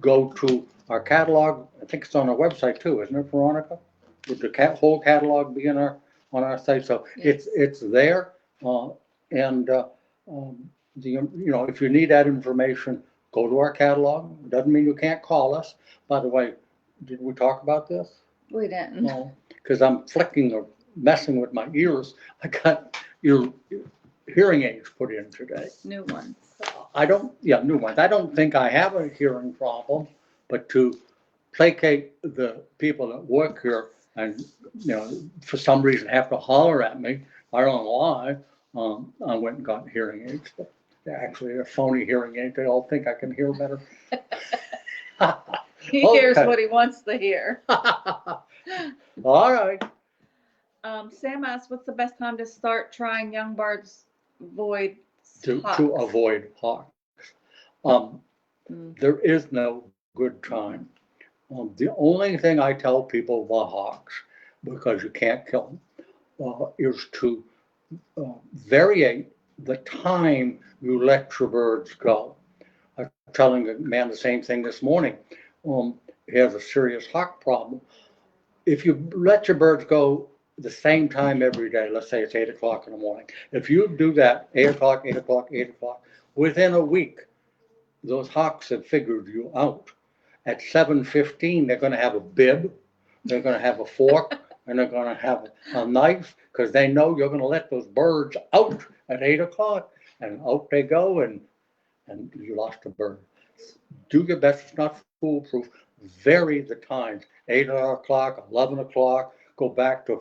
go to our catalog. I think it's on our website too, isn't it, Veronica? Would the whole catalog be on our site? So Yes. it's there, and if you need that information, go to our catalog. Doesn't mean you can't call us. By the way, did we talk about this? We didn't. No, because I'm flicking or messing with my ears. I got your hearing aids put in today. New ones. New ones. I don't think I have a hearing problem, but to placate the people that work here and, for some reason have to holler at me, I don't know why, I went and got hearing aids. They're actually a phony hearing aid. They all think I can hear better. He hears Okay. what he wants to hear. All right. Sam asked, what's the best time to start trying young birds avoid To hawks? avoid hawks. There is no good time. The only thing I tell people about hawks, because you can't kill them, is to variate the time you let your birds go. I'm telling a man the same thing this morning. He has a serious hawk problem. If you let your birds go the same time every day, let's say it's 8 o'clock in the morning, if you do that 8 o'clock, 8 o'clock, 8 o'clock, within a week, those hawks have figured you out. At 7:15, they're going to have a bib, they're going to have a fork, and they're going to have a knife, because they know you're going to let those birds out at 8 o'clock, and out they go, and you lost a bird. Do your best. It's not foolproof. Vary the times. 8 o'clock, 11 o'clock. Go back to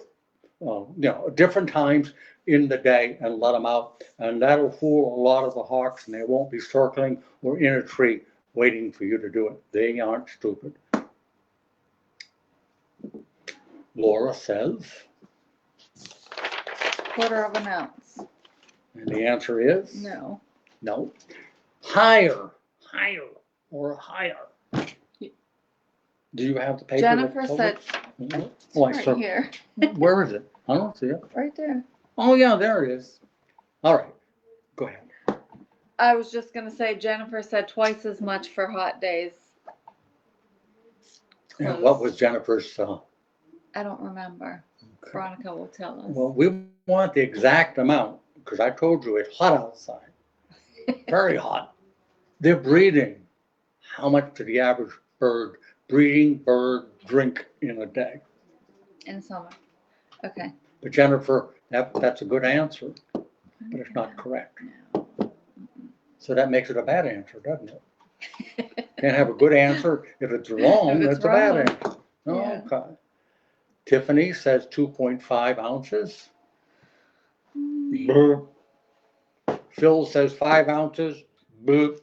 different times in the day and let them out. And that'll fool a lot of the hawks, and they won't be circling or in a tree waiting for you to do it. They aren't stupid. Laura says. Quarter of an ounce. And the answer is? No. No. Higher, or higher. Do you have the paper? Jennifer said, Oh, right here, Where is it? I don't see it. right there. Oh, yeah, there it is. All right, go ahead. I was just gonna say, Jennifer said twice as much for hot days. And Close. what was Jennifer's I don't remember. Okay. Veronica will tell us. Well, we want the exact amount, because I told you it's hot outside, very hot. They're breeding. How much do the average breeding bird drink in a day? In summer. Okay. But Jennifer, that's a good answer, but it's not correct. No. So that makes it a bad answer, doesn't it? Can't have a good answer. If it's wrong, If it's it's a bad wrong. answer. Yeah. Okay. Tiffany says 2.5 ounces. Mm. Burp. Phil says 5 ounces. Boop.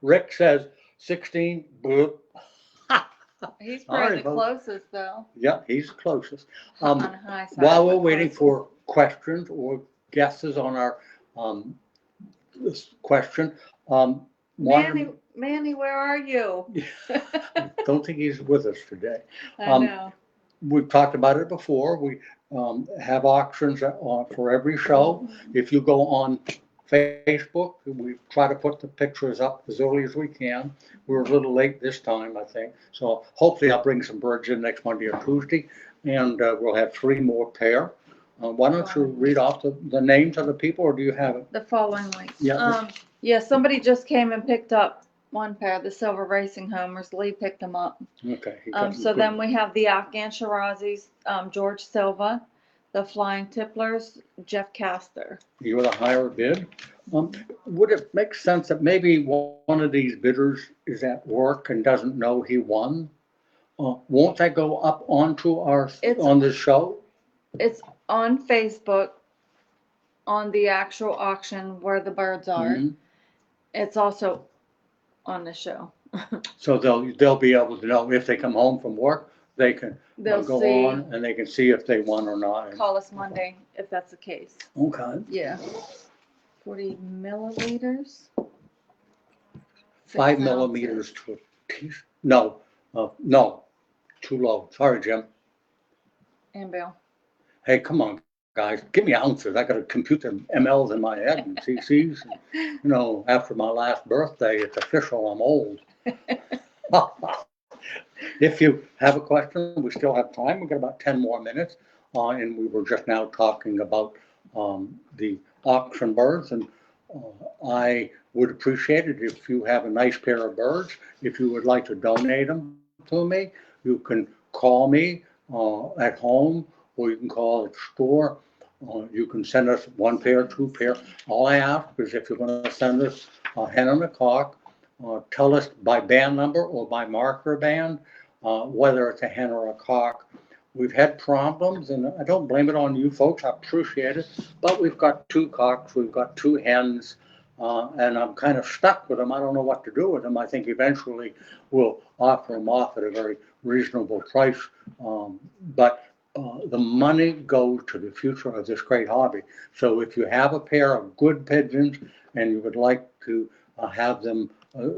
Rick says 16. Boop. He's All probably right, the folks. closest though. Yeah, he's the closest. On the high side. While we're but waiting closest. for questions or guesses on our this question, Manny, where are you? don't think he's with us today. I know. We've talked about it before. We have auctions for every show. If you go on Facebook, we try to put the pictures up as early as we can. We're a little late this time, I think. So hopefully I'll bring some birds in next Monday or Tuesday, and we'll have 3 more pair. Why don't you read off the names of the people, or do you have it? The following week. Yeah. Yeah, somebody just came and picked up one pair, the Silver Racing Homers. Lee picked them up. Okay. So then we have the Afghan Shirazis, George Silva, the Flying Tipplers, Jeff Castor. You're the higher bid. Would it make sense that maybe one of these bidders is at work and doesn't know he won? Won't that go up onto on this show? It's on Facebook, on the actual auction where the birds are. Mhm. It's also on the show. So they'll be able to know if they come home from work, they can They'll go see. on and they can see if they won or not. Call us Monday if that's the case. Okay. Yeah. 40 milliliters. 5 6 millimeters ounces. to a piece. No, too low. Sorry, Jim. And Bill. Hey, come on, guys, give me ounces. I got to compute the mLs in my head and cc's. After my last birthday, it's official. I'm old. If you have a question, we still have time. We've got about 10 more minutes. And we were just now talking about the auction birds. And I would appreciate it if you have a nice pair of birds. If you would like to donate them to me, you can call me at home, or you can call at the store. You can send us 1 pair, 2 pair. All I ask is if you're going to send us a hen and a cock, tell us by band number or by marker band whether it's a hen or a cock. We've had problems, and I don't blame it on you folks. I appreciate it. But we've got 2 cocks, we've got 2 hens, and I'm kind of stuck with them. I don't know what to do with them. I think eventually we'll offer them off at a very reasonable price. But the money goes to the future of this great hobby. So if you have a pair of good pigeons and you would like to have them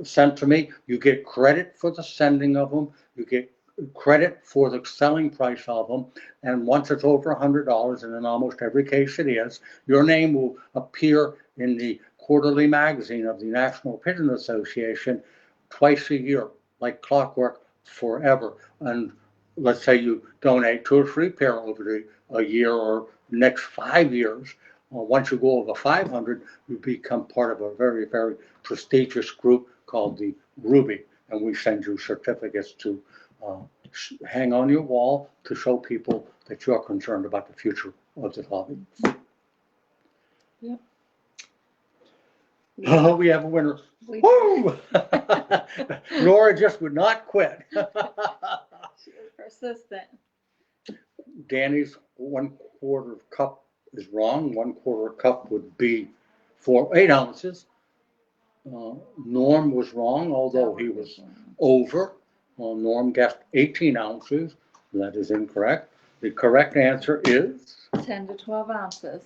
sent to me, you get credit for the sending of them. You get credit for the selling price of them. And once it's over $100, and in almost every case it is, your name will appear in the quarterly magazine of the National Pigeon Association twice a year, like clockwork, forever. And let's say you donate 2 or 3 pair over a year or next 5 years. Once you go over 500, you become part of a very, very prestigious group called the Ruby, and we send you certificates to hang on your wall to show people that you're concerned about the future of the hobby. Yep. Oh, we have a winner. Woo! Laura just would not quit. She was persistent. Danny's 1/4 cup is wrong. 1/4 cup would be 8 ounces. Norm was wrong, although he was over. Norm guessed 18 ounces. That is incorrect. The correct answer is 10 to 12 ounces.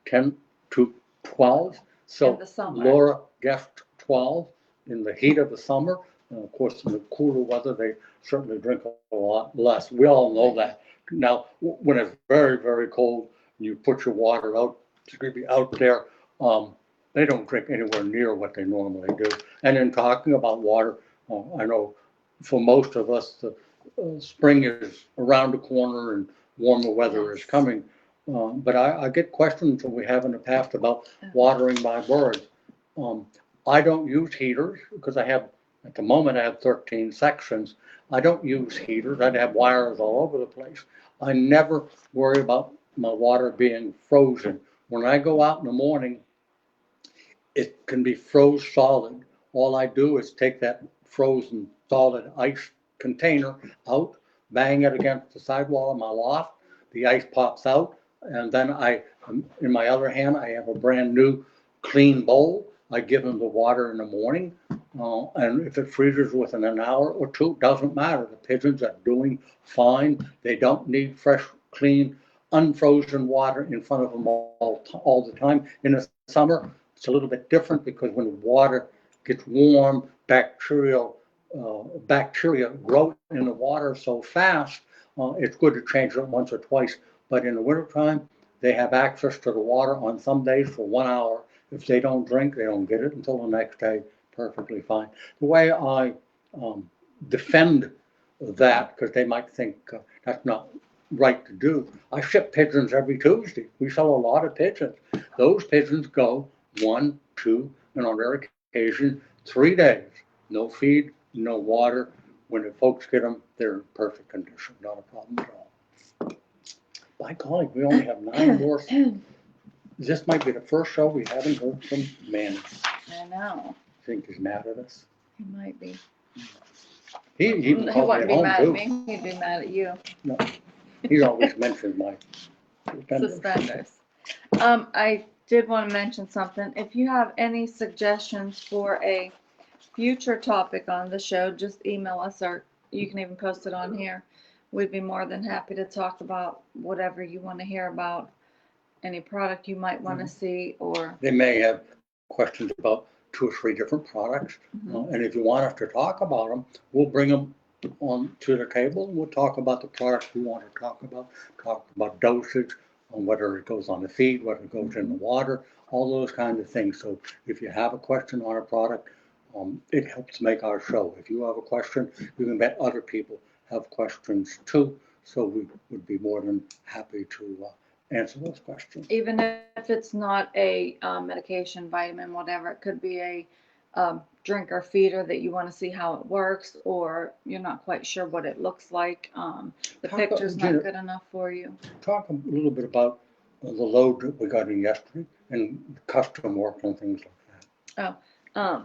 10 to 12. So In the summer. Laura guessed 12 in the heat of the summer. And of course, in the cooler weather, they certainly drink a lot less. We all know that. Now, when it's very, very cold, you put your water out, it's going to be out there. They don't drink anywhere near what they normally do. And in talking about water, I know for most of us, spring is around the corner and warmer weather is Yes. coming. But I get questions that we have in the past about watering my birds. I don't use heaters because at the moment, I have 13 sections. I don't use heaters. I'd have wires all over the place. I never worry about my water being frozen. When I go out in the morning, it can be froze solid. All I do is take that frozen solid ice container out, bang it against the sidewall of my loft. The ice pops out, and then in my other hand, I have a brand new clean bowl. I give them the water in the morning, and if it freezes within an hour or two, doesn't matter. The pigeons are doing fine. They don't need fresh, clean, unfrozen water in front of them all the time. In the summer, it's a little bit different because when the water gets warm, bacteria grow in the water so fast. It's good to change it once or twice. But in the wintertime, they have access to the water on some days for 1 hour. If they don't drink, they don't get it until the next day. Perfectly fine. The way I defend that, because they might think that's not right to do, I ship pigeons every Tuesday. We sell a lot of pigeons. Those pigeons go 1, 2, and on rare occasion, 3 days. No feed, no water. When the folks get them, they're in perfect condition. Not a problem at all. By golly, we only have 9 more. This might be the first show we haven't heard from Manny. I know. I think he's mad at us. He might be. He He called me wouldn't at be home mad too. at me. He'd be mad at you. No, he always mentions my Suspenders. I did want to mention something. If you have any suggestions for a future topic on the show, just email us, or you can even post it on here. We'd be more than happy to talk about whatever you want to hear about, any product you might want to see, or They may have questions about 2 or 3 different products. And if you want us to talk about them, we'll bring them on to the table and we'll talk about the products we want to talk about dosage, on whether it goes on the feed, whether it goes in the water, all those kinds of things. So if you have a question on a product, it helps make our show. If you have a question, you can bet other people have questions too. So we would be more than happy to answer those questions. even if it's not a medication, vitamin, whatever, it could be a drink or feeder that you want to see how it works, or you're not quite sure what it looks like. The Talk picture's about- not good enough for you. Talk a little bit about the load that we got in yesterday and custom work and things like that.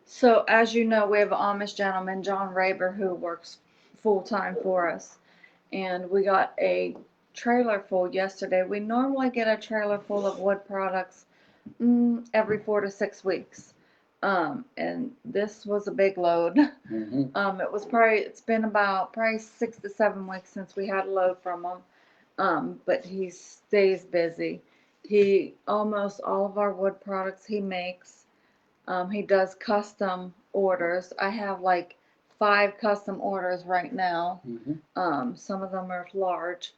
So as you know, we have an Amish gentleman, John Raber, who works full-time for us. And we got a trailer full yesterday. We normally get a trailer full of wood products every 4 to 6 weeks. And this was a big load. It's been about 6 to 7 weeks since we had a load from him. But he stays busy. Almost all of our wood products he makes. He does custom orders. I have like 5 custom orders right now. Some of them are large.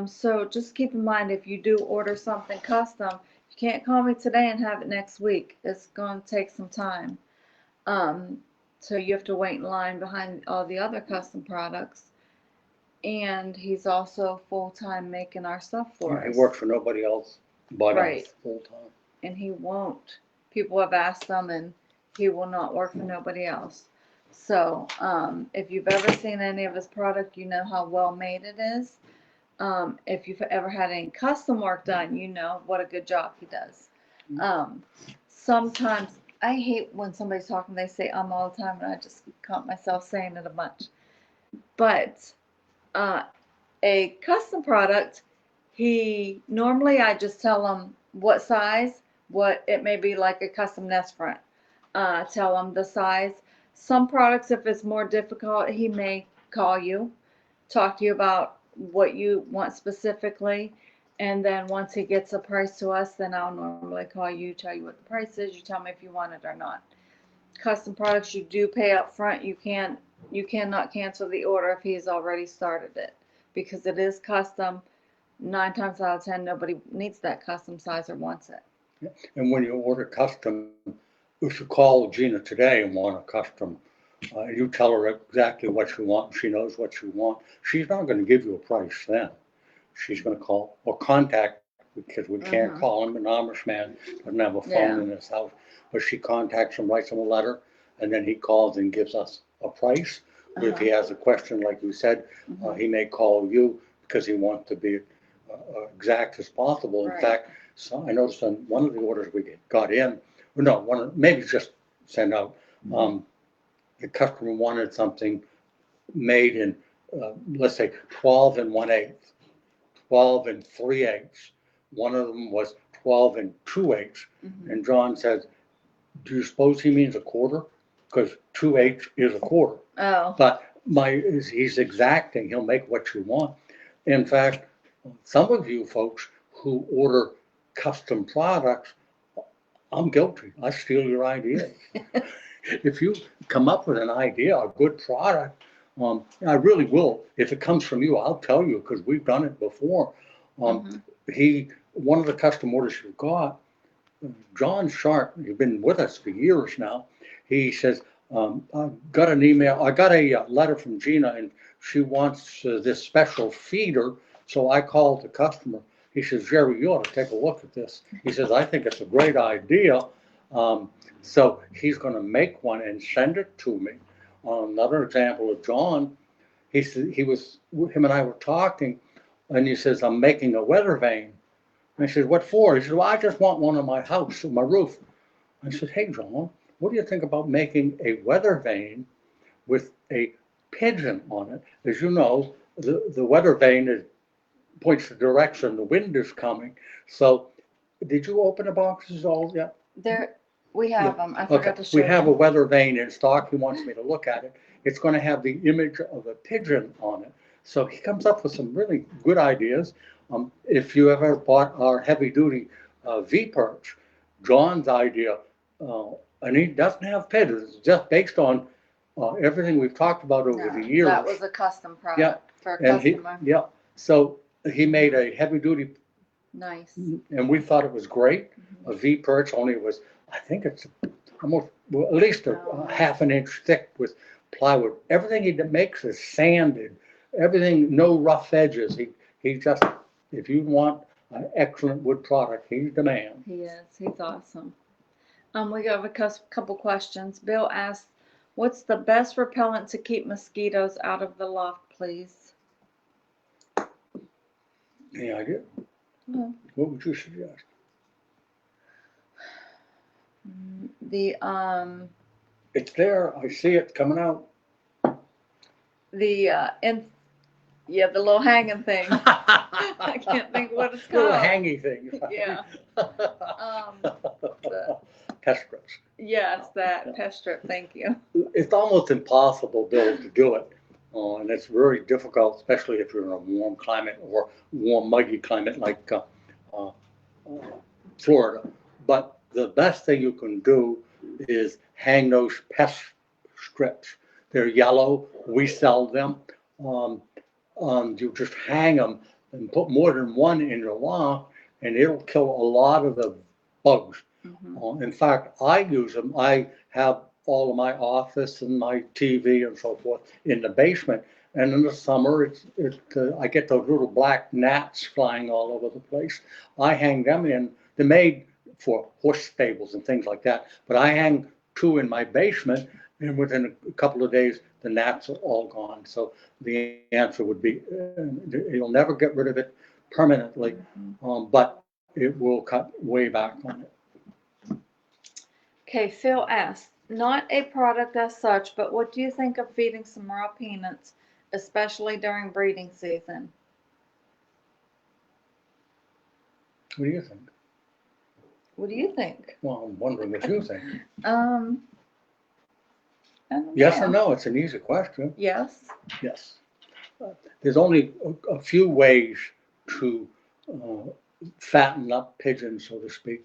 So just keep in mind, if you do order something custom, you can't call me today and have it next week. It's going to take some time. So you have to wait in line behind all the other custom products. And he's also full-time making our stuff for us. He works for nobody else but Right. us full time. And he won't. People have asked him, and he will not work for nobody else. So if you've ever seen any of his product, you know how well made it is. If you've ever had any custom work done, you know what a good job he does. Sometimes I hate when somebody's talking, they say all the time, and I just caught myself saying it a bunch. But a custom product, normally I just tell him what size, what it may be, like a custom nest front. Tell him the size. Some products, if it's more difficult, he may call you, talk to you about what you want specifically, and then once he gets a price to us, then I'll normally call you, tell you what the price is, you tell me if you want it or not. Custom products, you do pay up front. You cannot cancel the order if he's already started it, because it is custom. 9 times out of 10, nobody needs that custom size or wants it. And when you order custom, if you call Gina today and want a custom You tell her exactly what you want, she knows what you want. She's not gonna give you a price then. She's gonna call or contact, because we can't Mhm. call him, an Amish man doesn't have a Yeah. phone in his house. But she contacts him, writes him a letter, and then he calls and gives us a price. But if he has a question, like you said, Mhm. he may call you because he wants to be exact as possible. In Right. fact, so I noticed on one of the orders we got in, or no, maybe just send out, the customer wanted something made in, let's say, 12 and 1/8, 12 and 3/8. One of them was 12 and 2/8. Mhm. And John says, do you suppose he means a quarter? Because 2/8 is a quarter. Oh, But he's exacting, he'll make what you want. In fact, some of you folks who order custom products, I'm guilty, I steal your ideas. If you come up with an idea, a good product, I really will. If it comes from you, I'll tell you, because we've done it before. Mhm. One of the custom orders you got, John Sharp, he's been with us for years now. He says, I got an email, I got a letter from Gina, and she wants this special feeder. So I called the customer. He says, Jerry, you ought to take a look at this. He says, I think it's a great idea. So he's going to make one and send it to me. Another example of John, he said him and I were talking, and he says, I'm making a weather vane. And I said, what for? He said, well, I just want one on my house, on my roof. I said, hey, John, what do you think about making a weather vane with a pigeon on it? As you know, the weather vane points the direction the wind is coming. So did you open the boxes all yet? there, we have them. I Okay, forgot to show we have a you. weather vane in stock. He wants me to look at it. It's going to have the image of a pigeon on it. So he comes up with some really good ideas. If you ever bought our heavy duty V-perch, John's idea, uh, and he doesn't have pigeons, it's just based on everything we've talked about over the No, years. that was a custom Yeah, product for a and customer. so he made a heavy duty, Nice. and we thought it was great. Mhm. A V-perch, only was, I think it's almost, well, at least a half an inch thick with plywood. Everything he makes is sanded. Everything, no rough edges. He just, if you want an excellent wood product, he's the man. He is. He's awesome. We have a couple questions. Bill asked, what's the best repellent to keep mosquitoes out of the loft, please? Any idea? Well, What would you suggest? The It's there. I see it coming out. and yeah, the little hanging thing. I can't think what it's called. Little hangy thing. Yeah. Pestros. Yes, that pest strip. Thank you. It's almost impossible, Bill, to do it. And it's very difficult, especially if you're in a warm climate or warm, muggy climate like Florida. But the best thing you can do is hang those pest strips. They're yellow. We sell them. You just hang them and put more than one in your loft, and it'll kill a lot of the bugs. Mhm. In fact, I use them. I have all of my office and my TV and so forth in the basement. And in the summer, I get those little black gnats flying all over the place. I hang them in. They're made for horse stables and things like that. But I hang two in my basement, and within a couple of days, the gnats are all gone. So the answer would be, you'll never get rid of it permanently, but it will cut way back on it. Okay, Phil asked, not a product as such, but what do you think of feeding some raw peanuts, especially during breeding season? What do you think? What do you think? Well, I'm wondering what you think. I don't Yes know. or no? It's an easy question. Yes. Yes. There's only a few ways to fatten up pigeons, so to speak.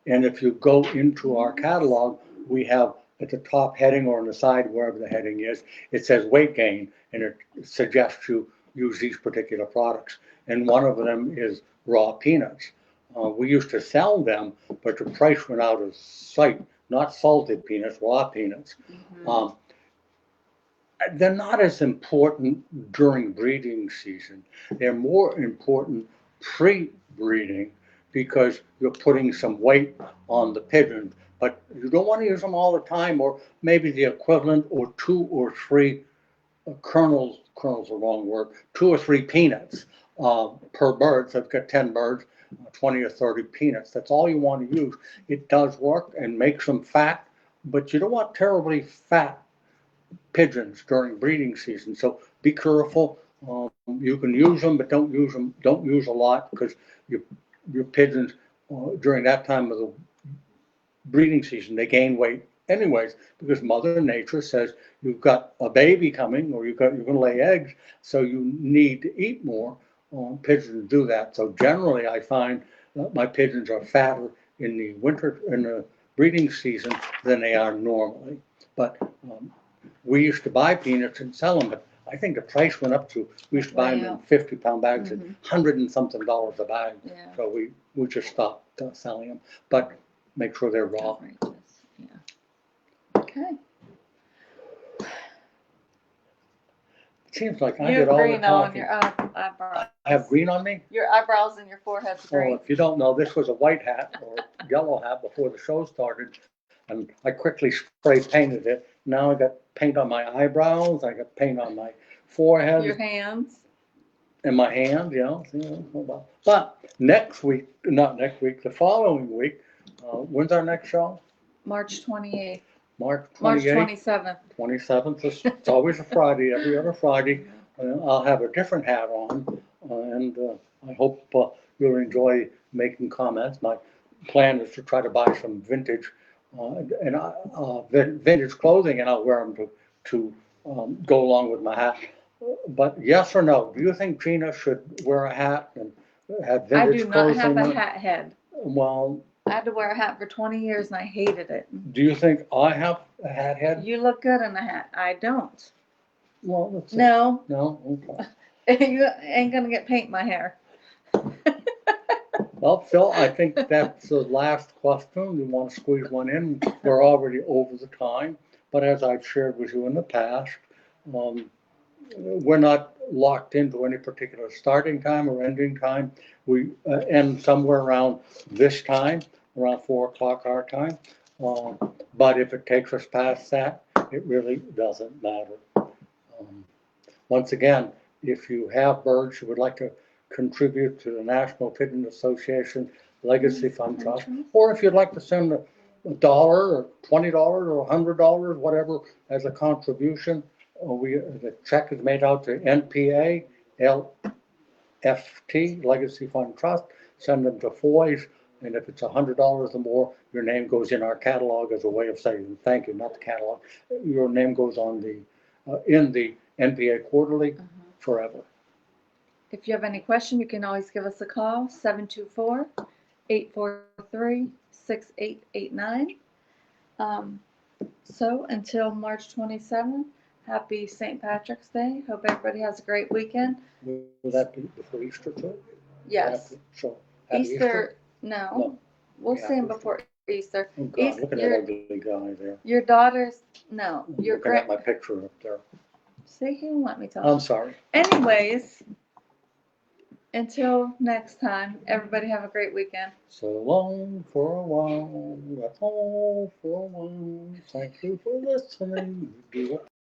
And if you go into our catalog, we have at the top heading or on the side, wherever the heading is, it says weight gain, and it suggests you use these particular products. And one of them is raw peanuts. We used to sell them, but the price went out of sight. Not salted peanuts, raw peanuts. Mhm. they're not as important during breeding season. They're more important pre-breeding because you're putting some weight on the pigeons. But you don't want to use them all the time, or maybe the equivalent, or 2 or 3 kernels the wrong word, 2 or 3 peanuts per bird. So if you've got 10 birds, 20 or 30 peanuts. That's all you want to use. It does work and makes them fat, but you don't want terribly fat pigeons during breeding season. So be careful. You can use them, but don't use them. Don't use a lot because your pigeons during that time of the breeding season they gain weight anyways because Mother Nature says you've got a baby coming or you're going to lay eggs, so you need to eat more. Pigeons do that. So generally, I find that my pigeons are fatter in the breeding season than they are normally. But we used to buy peanuts and sell them, but I think the price went up to, we used to buy them in 50-pound bags at $100 and something a bag. Yeah. So we just stopped selling them, but make sure they're raw. Outrageous. Yeah. Okay. It seems like I You get have all the green on talking. your eyebrows. I have green on me? Your eyebrows and your forehead's Oh, green. if you don't know, this was a white hat or yellow hat before the show started, and I quickly spray painted it. Now I got paint on my eyebrows, I got paint on my forehead Your hands. and my hand, But next week, not next week, the following week, when's our next show? March 28th. March March 28th, 27th. 27th. It's always a Friday, every other Friday. I'll have a different hat on, and I hope you'll enjoy making comments. My plan is to try to buy some vintage vintage clothing, and I'll wear them to go along with my hat. But yes or no? Do you think Gina should wear a hat and have I vintage do not have clothing? a hat head. Well, I had to wear a hat for 20 years and I hated it. do you think I have a hat head? You look good in a hat. I don't. Well, that's it. No, No? Okay. you ain't gonna get paint my hair. Well, Phil, I think that's the last question. We want to squeeze one in. We're already over the time, but as I've shared with you in the past, we're not locked into any particular starting time or ending time. We end somewhere around this time, around 4 o'clock our time. But if it takes us past that, it really doesn't matter. Once again, if you have birds you would like to contribute to the National Pigeon Association Legacy Fund Trust, or if you'd like to send $1 or $20 or $100, whatever, as a contribution, the check is made out to NPA LFT Legacy Fund Trust. Send them to Foy's, and if it's $100 or more, your name goes in our catalog as a way of saying thank you. Not the catalog. Your name goes on the in the NPA Quarterly forever. If you have any question, you can always give us a call, 724-843-6889. So until March 27th, happy St. Patrick's Day. Hope everybody has a great weekend. Will that be before Easter too? Yes. So, happy Easter, no. We'll Yeah, see him Easter. before Easter. Oh God, look at that ugly guy there. Your daughter's, no. I'm looking at my picture up there. See, he won't let me talk. I'm sorry. Anyways, until next time, everybody have a great weekend. So long for a while. That's all for a while. Thank you for listening. Do what